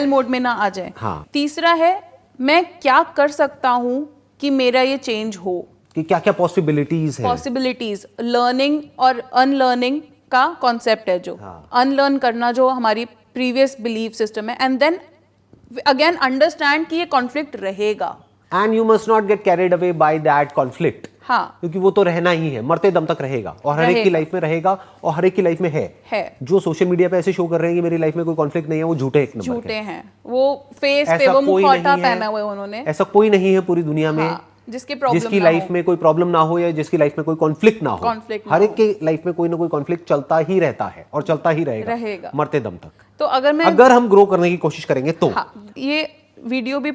मोड में ना आ जाए। तीसरा है, मैं क्या कर सकता हूँ कि मेरा ये चेंज हो, कि क्या क्या पॉसिबिलिटीज, लर्निंग और अनलर्निंग का कॉन्सेप्ट है, जो अनलर्न करना जो हमारी प्रीवियस बिलीफ सिस्टम है, एंड देन अगेन अंडरस्टैंड कि ये कॉन्फ्लिक्ट रहेगा, and you must not get carried away by that conflict, क्योंकि वो तो रहना ही है, मरते दम तक रहेगा, और हर एक की लाइफ में रहेगा, और हर एक की लाइफ में है। जो सोशल मीडिया पे ऐसे शो कर रहे हैं कि मेरी लाइफ में कोई कॉन्फ्लिक्ट नहीं है, वो झूठे, एक नंबर झूठे हैं। वो फेस पे वो मुखौटा पहना हुआ है उन्होंने। ऐसा कोई नहीं है पूरी दुनिया में जिसकी लाइफ में कोई प्रॉब्लम ना हो, या जिसकी लाइफ में कोई कॉन्फ्लिक्ट ना हो। हर एक की लाइफ में कोई ना कोई कॉन्फ्लिक्ट चलता ही रहता है, और चलता ही रहेगा मरते दम तक। तो अगर हम ग्रो करने की कोशिश करेंगे तो ये वीडियो भी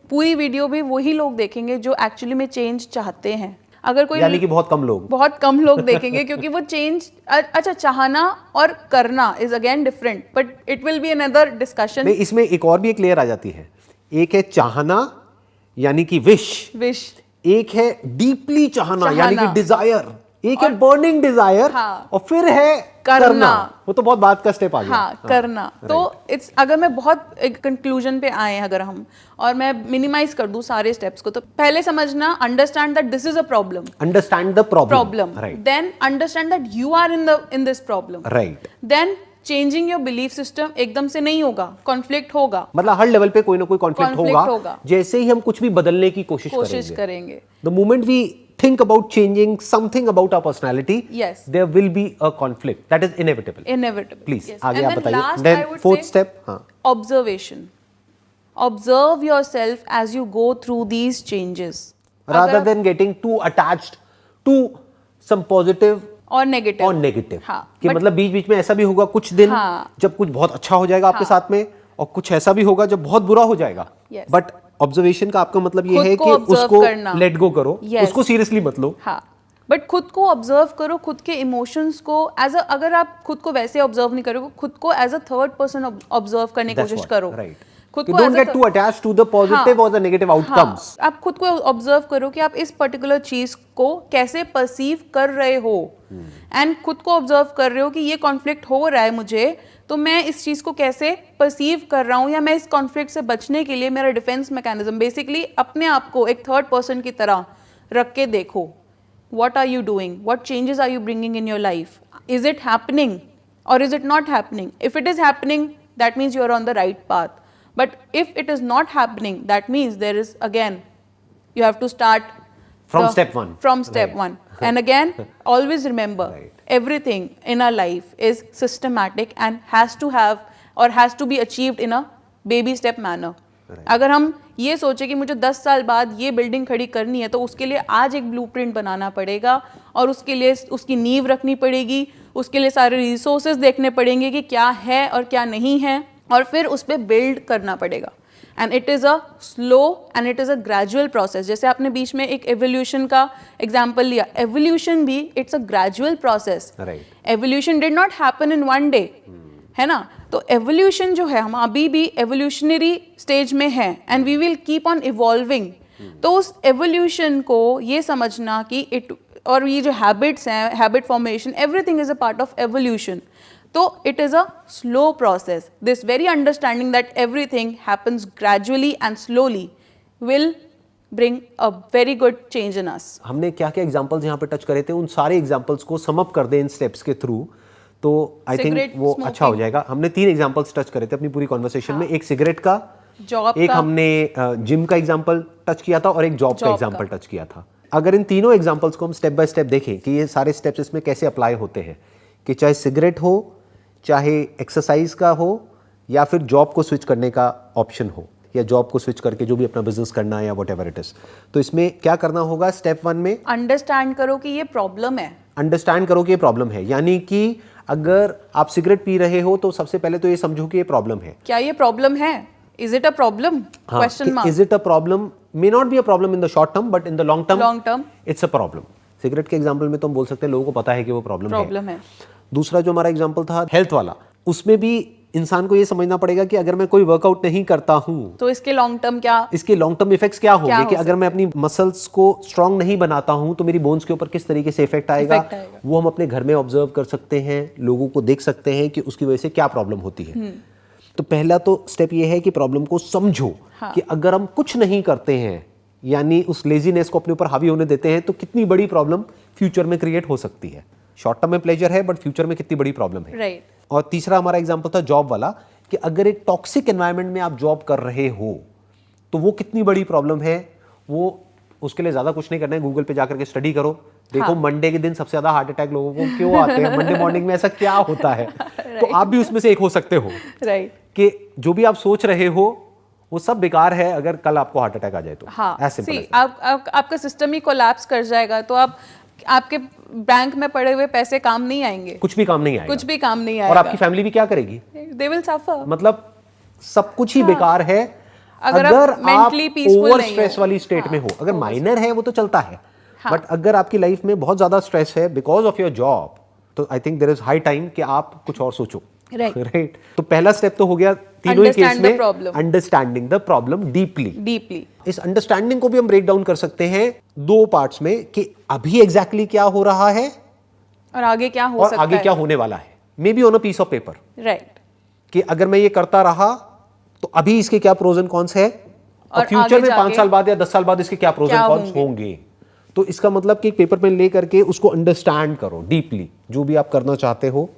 पूरी वीडियो भी वही लोग देखेंगे जो एक्चुअली में चेंज चाहते हैं। अगर कोई, यानी कि बहुत कम लोग देखेंगे, क्योंकि वो चेंज, अच्छा, चाहना और करना is again different, but it will be another discussion. इसमें एक और भी एक लेयर आ जाती है, एक है चाहना यानी कि विश, एक है डीपली चाहना यानी कि डिजायर, एक है बर्निंग डिजायर, और फिर है करना। वो तो बहुत बात का स्टेप आ गया। करना। तो इट्स, अगर मैं बहुत एक कंक्लूजन पे आए अगर हम, और मैं मिनिमाइज कर दूं सारे स्टेप्स को, तो पहले समझना, understand that this is a problem, understand the problem, then understand that you are in this problem, right, then changing your belief system एकदम से नहीं होगा, कॉन्फ्लिक्ट होगा, मतलब हर लेवल पे कोई ना कोई कॉन्फ्लिक्ट होगा। जैसे ही हम कुछ भी बदलने की कोशिश करेंगे, the moment we think about changing something about our personality, yes, there will be a conflict that is inevitable. Please, आगे आप बताइए। Then fourth step, observation. Observe yourself as you go through these changes, rather than getting too attached to some positive और negative. कि मतलब बीच बीच में ऐसा भी होगा कुछ दिन जब कुछ बहुत अच्छा हो जाएगा आपके साथ में, और कुछ ऐसा भी होगा जब बहुत बुरा हो जाएगा, बट ऑब्जर्वेशन का आपका मतलब ये खुद है को कि observe उसको करना। लेट गो करो, Yes. उसको सीरियसली मत लो। हाँ, बट खुद को ऑब्जर्व करो, खुद के इमोशंस को अगर आप खुद को वैसे ऑब्जर्व नहीं करोगे, खुद को as a third person observe करने की That's कोशिश what, करो। right. खुद कि को don't as a get too attached to the positive or the negative outcomes. हाँ, आप खुद को ऑब्जर्व करो कि आप इस पर्टिकुलर चीज को कैसे परसीव कर रहे हो, एंड खुद को ऑब्जर्व कर रहे हो कि ये कॉन्फ्लिक्ट हो रहा है मुझे, तो मैं इस चीज को कैसे परसीव कर रहा हूँ, या मैं इस कॉन्फ्लिक्ट से बचने के लिए मेरा डिफेंस मैकेनिज्म, बेसिकली अपने आप को एक थर्ड पर्सन की तरह रख के देखो। What are you doing? What changes are you bringing in your life? Is it happening or is it not happening? If it is happening, that means you are on the right path. But if it is not happening, that means there is, again, you have to start From step one. From step Right. one. And again, always remember, Right. everything in our life is systematic and has to have or has to be achieved in a baby step manner. अगर हम ये सोचे कि मुझे 10 साल बाद ये building खड़ी करनी है, तो उसके लिए आज एक ब्लूप्रिंट बनाना पड़ेगा, और उसके लिए उसकी नींव रखनी पड़ेगी, उसके लिए सारे रिसोर्सेज देखने पड़ेंगे कि क्या है और क्या नहीं है, और फिर उस पर बिल्ड करना पड़ेगा। And it is a slow and it is a gradual process. जैसे आपने बीच में एक एवोल्यूशन का एग्जाम्पल लिया, एवोल्यूशन भी it's a gradual process. Evolution did not happen in one day, है ना। तो एवोल्यूशन जो है, हम अभी भी एवोल्यूशनरी स्टेज में है, and we will keep on evolving. तो उस एवोल्यूशन को ये समझना कि इट, और ये जो हैबिट्स हैं, habit formation, everything is a part of evolution. तो it is a slow process. This very understanding that everything happens gradually and slowly will bring a very good change in us. हमने क्या क्या examples यहाँ पे touch करे थे, उन सारे एग्जांपल्स को सम अप कर दें इन स्टेप्स के थ्रू, तो आई थिंक वो अच्छा हो जाएगा। हमने 3 एग्जांपल्स टच करे थे अपनी पूरी कॉन्वर्सेशन में, एक सिगरेट का, जॉब एक का, हमने जिम का एग्जांपल टच किया था, और एक जॉब का एग्जांपल टच किया था। अगर इन तीनों एग्जांपल्स को हम स्टेप बाय स्टेप देखें कि ये सारे स्टेप्स इसमें कैसे अप्लाई होते हैं, कि चाहे सिगरेट हो, चाहे एक्सरसाइज का हो, या फिर जॉब को स्विच करने का ऑप्शन हो, या जॉब को स्विच करके जो भी अपना बिजनेस करना है या व्हाटएवर इट इज, तो इसमें क्या करना होगा? स्टेप 1 में अंडरस्टैंड करो कि ये प्रॉब्लम है। अंडरस्टैंड करो कि ये प्रॉब्लम है, यानी कि अगर आप सिगरेट पी रहे हो तो सबसे पहले तो ये समझो कि ये प्रॉब्लम है। क्या ये प्रॉब्लम है? Is it a problem? Question mark. Is it a problem? May not be a problem in the short term, but in the long term it's a problem. Cigarette के एग्जांपल में तो हम बोल सकते हैं लोगों को पता है कि वो प्रॉब्लम है। दूसरा जो हमारा एग्जांपल था हेल्थ वाला, उसमें भी इंसान को ये समझना पड़ेगा कि अगर मैं कोई वर्कआउट नहीं करता हूं तो इसके लॉन्ग टर्म क्या, इसके लॉन्ग टर्म इफेक्ट्स क्या होंगे, कि अगर मैं अपनी मसल्स को स्ट्रांग नहीं बनाता हूं तो मेरी बोन्स के ऊपर किस तरीके से इफेक्ट आएगा। वो हम अपने घर में ऑब्जर्व कर सकते हैं, लोगों को देख सकते हैं कि उसकी वजह से क्या प्रॉब्लम होती है। तो पहला तो स्टेप ये है कि प्रॉब्लम को समझो, कि अगर हम कुछ नहीं करते हैं, यानी उस लेजीनेस को अपने ऊपर हावी होने देते हैं, तो कितनी बड़ी प्रॉब्लम फ्यूचर में क्रिएट हो सकती है। शॉर्ट टर्म में प्लेजर है, बट फ्यूचर में कितनी बड़ी प्रॉब्लम है। राइट। और तीसरा हमारा एग्जांपल था जॉब वाला, कि अगर एक टॉक्सिक एनवायरनमेंट में आप जॉब कर रहे हो तो वो कितनी बड़ी प्रॉब्लम है। वो उसके लिए ज्यादा कुछ नहीं करना है, गूगल पे जाकर के स्टडी करो, देखो मंडे के दिन सबसे ज्यादा हार्ट अटैक लोगों को क्यों आते हैं, मंडे मॉर्निंग में ऐसा क्या होता है। तो आप भी उसमें से एक हो सकते हो, राइट, कि जो भी आप सोच रहे हो वो सब बेकार है अगर कल आपको हार्ट अटैक आ जाए तो। हाँ, सी आपका सिस्टम ही कोलैप्स कर जाएगा, तो आपके बैंक में पड़े हुए पैसे काम नहीं आएंगे, कुछ भी काम नहीं आएगा, कुछ भी काम नहीं आएगा, और आपकी फैमिली भी क्या करेगी? They will suffer. मतलब सब कुछ ही बेकार है अगर आप मेंटली पीसफुल ओवर नहीं स्ट्रेस वाली स्टेट में हो। अगर माइनर है वो तो चलता है, बट अगर आपकी लाइफ में बहुत ज्यादा स्ट्रेस है बिकॉज ऑफ योर जॉब, तो I think there is high time कि आप कुछ और सोचो। राइट। तो पहला स्टेप तो हो गया तीनों ही केस में, अंडरस्टैंडिंग द प्रॉब्लम डीपली। इस अंडरस्टैंडिंग को भी हम ब्रेक डाउन कर सकते हैं 2 पार्ट्स में, कि अभी एग्जैक्टली क्या हो रहा है और आगे क्या हो सकता है, और आगे क्या होने वाला है। Maybe on a piece of paper, right, कि अगर मैं ये करता रहा तो अभी इसके क्या प्रोज एंड कॉन्स है, और फ्यूचर में 5 साल बाद या 10 साल बाद इसके क्या प्रोज एंड कॉन्स होंगे। तो इसका मतलब कि एक पेपर पेन ले करके उसको अंडरस्टैंड करो डीपली, जो भी आप करना चाहते हो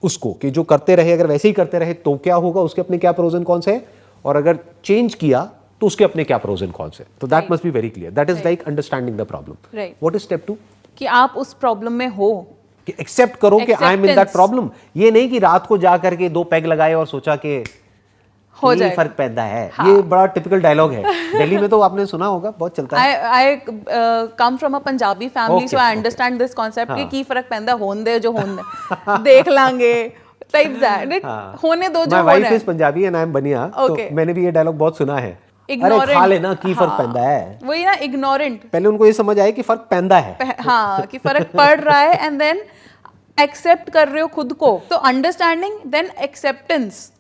उसको, कि जो करते रहे अगर वैसे ही करते रहे तो क्या होगा, उसके अपने क्या प्रोज एंड कॉन्स है, और अगर चेंज किया तो उसके अपने क्या प्रोज एंड कॉन्स है। तो that must be very clear. That is like understanding the problem. What is step 2? कि आप उस प्रॉब्लम में हो, कि एक्सेप्ट करो कि आई एम इन दैट प्रॉब्लम। ये नहीं कि रात को जा करके 2 पैग लगाए और सोचा कि हो जाए, फर्क पैदा है। हाँ। ये बड़ा टिपिकल डायलॉग है, दिल्ली में तो आपने सुना होगा, बहुत चलता है। I come from a Punjabi family, so I understand this concept कि की फर्क पैदा होने दे जो होने देख लांगे, like that, होने दो जो होना है। My wife is Punjabi and I am बनिया, तो मैंने भी ये डायलॉग बहुत सुना है। ignorant, खा लेना की फर्क हाँ, पैंदा है। वही ना, ignorant, पहले उनको ये समझ आए कि फर्क पैंदा है। हाँ, कि फर्क पड़ रहा है, एंड देन एक्सेप्ट कर रहे हो खुद को। तो अंडरस्टैंडिंग देन एक्सेप्टेंस।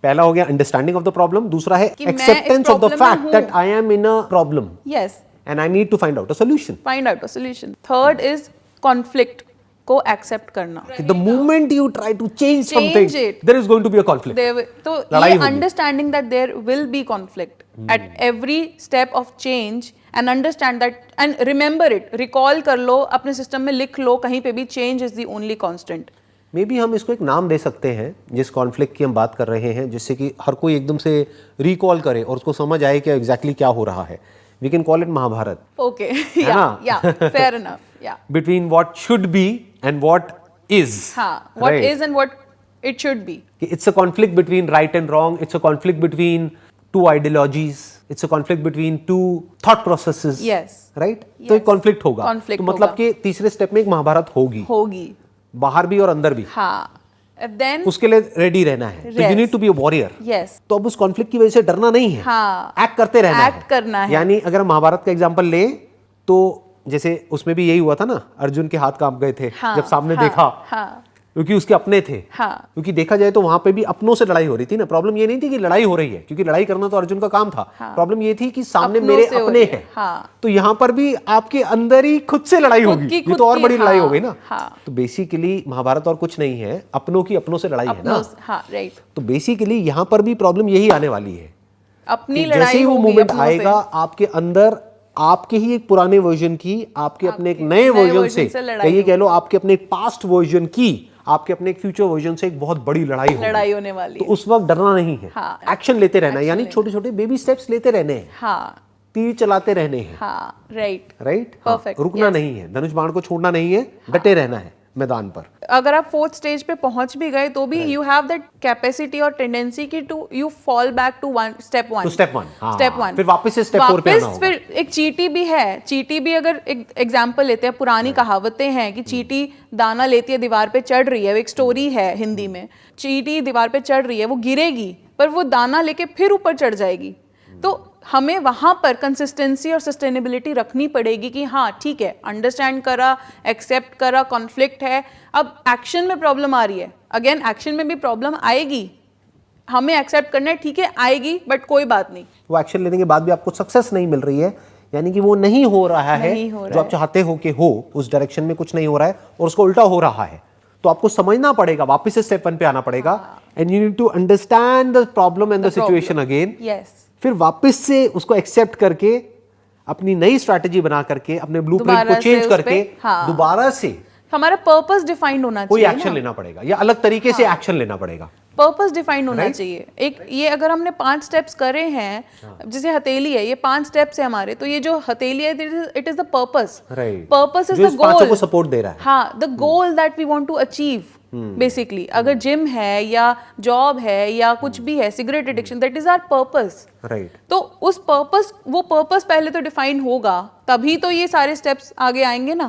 पहला हो गया अंडरस्टैंडिंग ऑफ द प्रॉब्लम, दूसरा है कि मैं इस एक्सेप्टेंस ऑफ द problem में फैक्ट हूँ। That I am in a problem yes, and I need to find out a solution. Find out a solution. Third is conflict को accept करना। The moment you try to change something, it. there is going to be a conflict. तो लड़ाई ये होगी। Understanding that there will be conflict at every step of change, and understand that and remember it, recall कर लो, अपने system में लिख लो, कहीं पे भी change is the only constant. May be हम इसको एक नाम दे सकते हैं जिस कॉन्फ्लिक्ट की हम बात कर रहे हैं, जिससे कि हर कोई एकदम से रिकॉल करे और उसको समझ आए कि एग्जैक्टली क्या हो रहा है। We can call it Mahabharat, okay, ना? या फेयर इनफ, या between what should be and what is. हाँ, what is and what it should be. It's a conflict between right and wrong. It's a conflict between two ideologies. It's a conflict between two thought processes. Yes. Right? तो एक conflict होगा। Conflict तो मतलब होगा। कि तीसरे step में एक महाभारत होगी, बाहर भी और अंदर भी। हाँ, देन उसके लिए रेडी रहना है। तो you need to be a warrior. Yes, तो अब उस कॉन्फ्लिक्ट की वजह से डरना नहीं है, हाँ, एक्ट करते रहना act करना है। यानी अगर हम महाभारत का एग्जांपल ले तो जैसे उसमें भी यही हुआ था ना, अर्जुन के हाथ कांप गए थे हाँ, जब सामने हाँ, देखा, हाँ, क्योंकि उसके अपने थे। हाँ, क्योंकि देखा जाए तो वहां पे भी अपनों से लड़ाई हो रही थी ना। प्रॉब्लम ये नहीं थी कि लड़ाई हो रही है, क्योंकि लड़ाई करना तो अर्जुन का काम था। प्रॉब्लम ये थी कि सामने अपनों मेरे से हो अपने रही है, हैं। हाँ। तो यहाँ पर भी आपके अंदर ही खुद से लड़ाई खुद होगी, की ये खुद तो और की, बड़ी लड़ाई हाँ, हो गई ना। हाँ। तो बेसिकली महाभारत और कुछ नहीं है, अपनों की अपनों से लड़ाई है ना। हाँ, राइट, तो बेसिकली यहाँ पर भी प्रॉब्लम यही आने वाली है अपनी कि लड़ाई जैसे ही वो होगी मोमेंट अपनों से। आएगा आपके अंदर, आपके ही एक पुराने वर्जन की, आपके अपने एक नए वर्जन से, लड़ाई ये कह लो आपके अपने एक पास्ट वर्जन की, आपके अपने एक फ्यूचर वर्जन से एक बहुत बड़ी लड़ाई होने वाली तो है। उस वक्त डरना नहीं है, हाँ, एक्शन लेते रहना है, यानी छोटे छोटे बेबी स्टेप्स लेते रहने हैं, हाँ, तीर चलाते रहने हैं। हाँ, राइट, राइट, Perfect, रुकना yes. नहीं है, धनुष बाण को छोड़ना नहीं है, डटे रहना है मैदान पर। अगर आप फोर्थ स्टेज पे पहुंच भी गए तो भी यू हैव दैट कैपेसिटी और टेंडेंसी की to you fall back to step one, step one, फिर वापस से स्टेप 4 पे आना होगा। फिर एक चींटी भी है, चींटी भी अगर एक एग्जांपल लेते हैं, पुरानी कहावतें हैं कि चींटी दाना लेती है, दीवार पे चढ़ रही है, एक स्टोरी है हिंदी में, चींटी दीवार पे चढ़ रही है, वो गिरेगी पर वो दाना लेके फिर ऊपर चढ़ जाएगी। तो हमें वहां पर कंसिस्टेंसी और सस्टेनेबिलिटी रखनी पड़ेगी कि हाँ ठीक है, अंडरस्टैंड करा, एक्सेप्ट करा, कॉन्फ्लिक्ट है, अब एक्शन में प्रॉब्लम आ रही है, अगेन एक्शन में भी प्रॉब्लम आएगी, हमें एक्सेप्ट करना है, ठीक है आएगी, बट कोई बात नहीं। वो एक्शन लेने के बाद भी आपको सक्सेस नहीं मिल रही है, यानी कि वो नहीं हो रहा है जो आप चाहते हो कि हो, उस डायरेक्शन में कुछ नहीं हो रहा है और उसको उल्टा हो रहा है, तो आपको समझना पड़ेगा, वापस से स्टेप 1 पे आना पड़ेगा, and you need to understand the problem and the situation again. Yes, फिर वापस से उसको एक्सेप्ट करके अपनी नई स्ट्रैटेजी बना करके अपने ब्लूप्रिंट को चेंज करके दोबारा से हमारा पर्पस डिफाइंड होना कोई चाहिए, एक्शन लेना पड़ेगा या अलग तरीके से एक्शन लेना पड़ेगा। पर्पस डिफाइंड होना चाहिए। एक ये अगर हमने 5 स्टेप्स करे हैं, जैसे हथेली है, ये 5 स्टेप्स है हमारे, तो ये जो हथेली है it is the purpose, purpose is the goal को सपोर्ट दे रहा है। हाँ, the goal that we want to achieve basically. अगर जिम है या जॉब है या कुछ भी है, cigarette addiction, that is our purpose, right. तो उस पर्पस, वो पर्पस पहले तो डिफाइन होगा, तभी तो ये सारे स्टेप्स आगे आएंगे ना।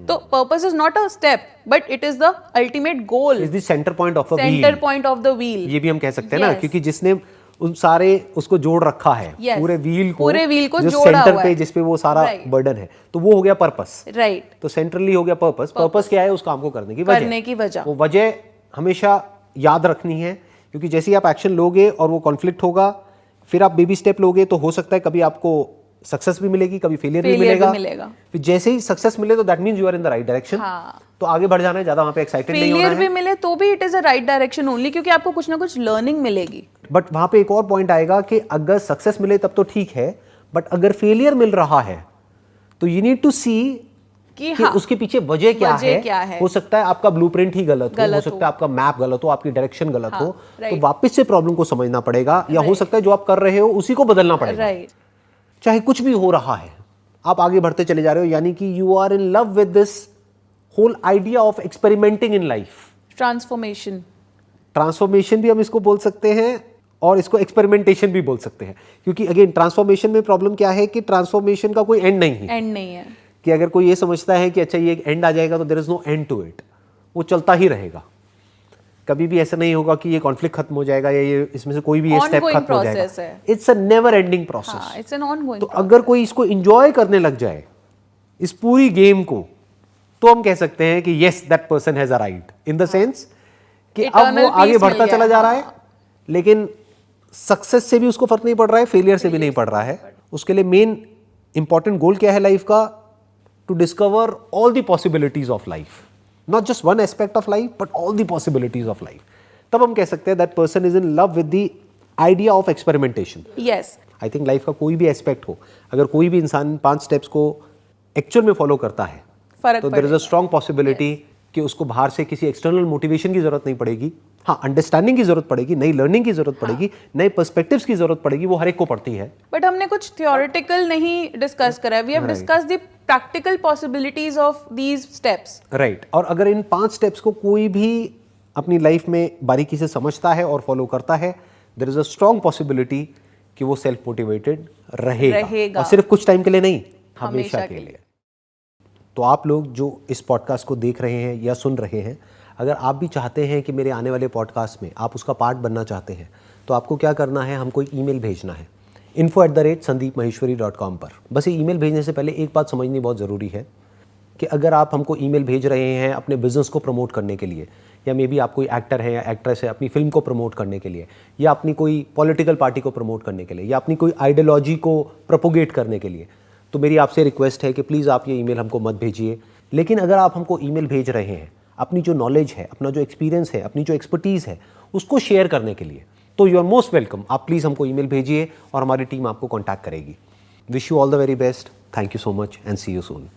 तो purpose is not a step but it is the ultimate goal, is the centre point of a wheel, centre point of the wheel, ये भी हम कह सकते हैं ना, क्योंकि जिसने उन सारे उसको जोड़ रखा है, पूरे व्हील को जो जोड़ा सेंटर हुआ पे है, जिस पे वो सारा बर्डन है, तो वो हो गया पर्पस, राइट। तो सेंट्रली हो गया पर्पस। पर्पस क्या है? उस काम को करने की वजह। वो वजह हमेशा याद रखनी है, क्योंकि जैसे ही आप एक्शन लोगे और वो कॉन्फ्लिक्ट होगा, फिर आप बेबी स्टेप लोगे तो हो सकता है कभी आपको सक्सेस भी मिलेगी, कभी फेलियर भी मिलेगा। फिर जैसे ही सक्सेस मिले तो that means you are in the right direction, तो आगे बढ़ जाना है, ज्यादा वहां पे एक्साइटेड नहीं होना है। फेलियर भी मिले तो भी it is a right direction only, क्योंकि आपको कुछ ना कुछ लर्निंग मिलेगी। बट वहां पे एक और पॉइंट आएगा कि अगर सक्सेस मिले तब तो ठीक है, बट अगर फेलियर मिल रहा है तो यू नीड टू सी कि उसके पीछे वजह क्या है। हो सकता है आपका ब्लूप्रिंट ही गलत हो सकता है आपका मैप गलत हो, आपकी डायरेक्शन गलत हो, तो वापस से प्रॉब्लम को समझना पड़ेगा, या हो सकता है जो आप कर रहे हो उसी को बदलना पड़ेगा। चाहे कुछ भी हो रहा है, आप आगे बढ़ते चले जा रहे हो, यानी कि you are in love with this whole idea of experimenting in life. Transformation भी हम इसको बोल सकते हैं और इसको एक्सपेरिमेंटेशन भी बोल सकते हैं, क्योंकि अगेन ट्रांसफॉर्मेशन में प्रॉब्लम क्या है कि ट्रांसफॉर्मेशन का कोई एंड नहीं है। कि अगर कोई ये समझता है कि अच्छा ये एक एंड आ जाएगा तो there is no end to it, वो चलता ही रहेगा। कभी भी ऐसा नहीं होगा कि ये कॉन्फ्लिक्ट खत्म हो जाएगा या ये इसमें से कोई भी ये स्टेप Ongoing खत्म हो जाएगा। process है। It's a never ending process. हाँ, इट्स एन ऑनगोइंग। तो अगर कोई इसको एंजॉय करने लग जाए इस पूरी गेम को, तो हम कह सकते हैं कि yes that person has arrived in the sense कि अब वो Eternal आगे peace बढ़ता मिल चला गया, जा रहा है, लेकिन सक्सेस से भी उसको फर्क नहीं पड़ रहा है, फेलियर से भी नहीं पड़ रहा है। उसके लिए मेन इंपॉर्टेंट गोल क्या है लाइफ का? To discover all the possibilities of life, not just one aspect of life but all the possibilities of life. तब हम कह सकते हैं that person is in love with the idea of experimentation. Yes, I think life का कोई भी aspect हो, अगर कोई भी इंसान 5 स्टेप्स को एक्चुअल में फॉलो करता है फर्क तो there is a strong possibility कि उसको बाहर से किसी एक्सटर्नल मोटिवेशन की जरूरत नहीं पड़ेगी। हाँ, अंडरस्टैंडिंग की जरूरत पड़ेगी, नई लर्निंग की जरूरत पड़ेगी, नए पर्सपेक्टिव्स की जरूरत पड़ेगी, वो हर एक को पड़ती है। बट हमने कुछ थियोरेटिकल नहीं डिस्कस करा है। We have discussed the practical possibilities of these steps. Right. और अगर इन 5 स्टेप्स को कोई भी अपनी लाइफ में बारीकी से समझता है और फॉलो करता है, there is a strong possibility कि वो सेल्फ मोटिवेटेड रहेगा। और सिर्फ कुछ टाइम के लिए नहीं, हमेशा के लिए। तो आप लोग जो इस पॉडकास्ट को देख रहे हैं या सुन रहे हैं, अगर आप भी चाहते हैं कि मेरे आने वाले पॉडकास्ट में आप उसका पार्ट बनना चाहते हैं, तो आपको क्या करना है? हमको एक ईमेल भेजना है info@sandeepmaheshwari.com पर। बस ये ईमेल भेजने से पहले एक बात समझनी बहुत ज़रूरी है कि अगर आप हमको ईमेल भेज रहे हैं अपने बिजनेस को प्रमोट करने के लिए, या मे बी आप कोई एक्टर है या एक्ट्रेस है अपनी फिल्म को प्रमोट करने के लिए, या अपनी कोई पॉलिटिकल पार्टी को प्रमोट करने के लिए, या अपनी कोई आइडियोलॉजी को प्रोपोगेट करने के लिए, तो मेरी आपसे रिक्वेस्ट है कि प्लीज़ आप ये ईमेल हमको मत भेजिए। लेकिन अगर आप हमको ईमेल भेज रहे हैं अपनी जो नॉलेज है, अपना जो एक्सपीरियंस है, अपनी जो एक्सपर्टीज़ है, उसको शेयर करने के लिए, तो यू आर मोस्ट वेलकम। आप प्लीज़ हमको ईमेल भेजिए और हमारी टीम आपको कॉन्टैक्ट करेगी। Wish you all the very best. Thank you so much and see you soon.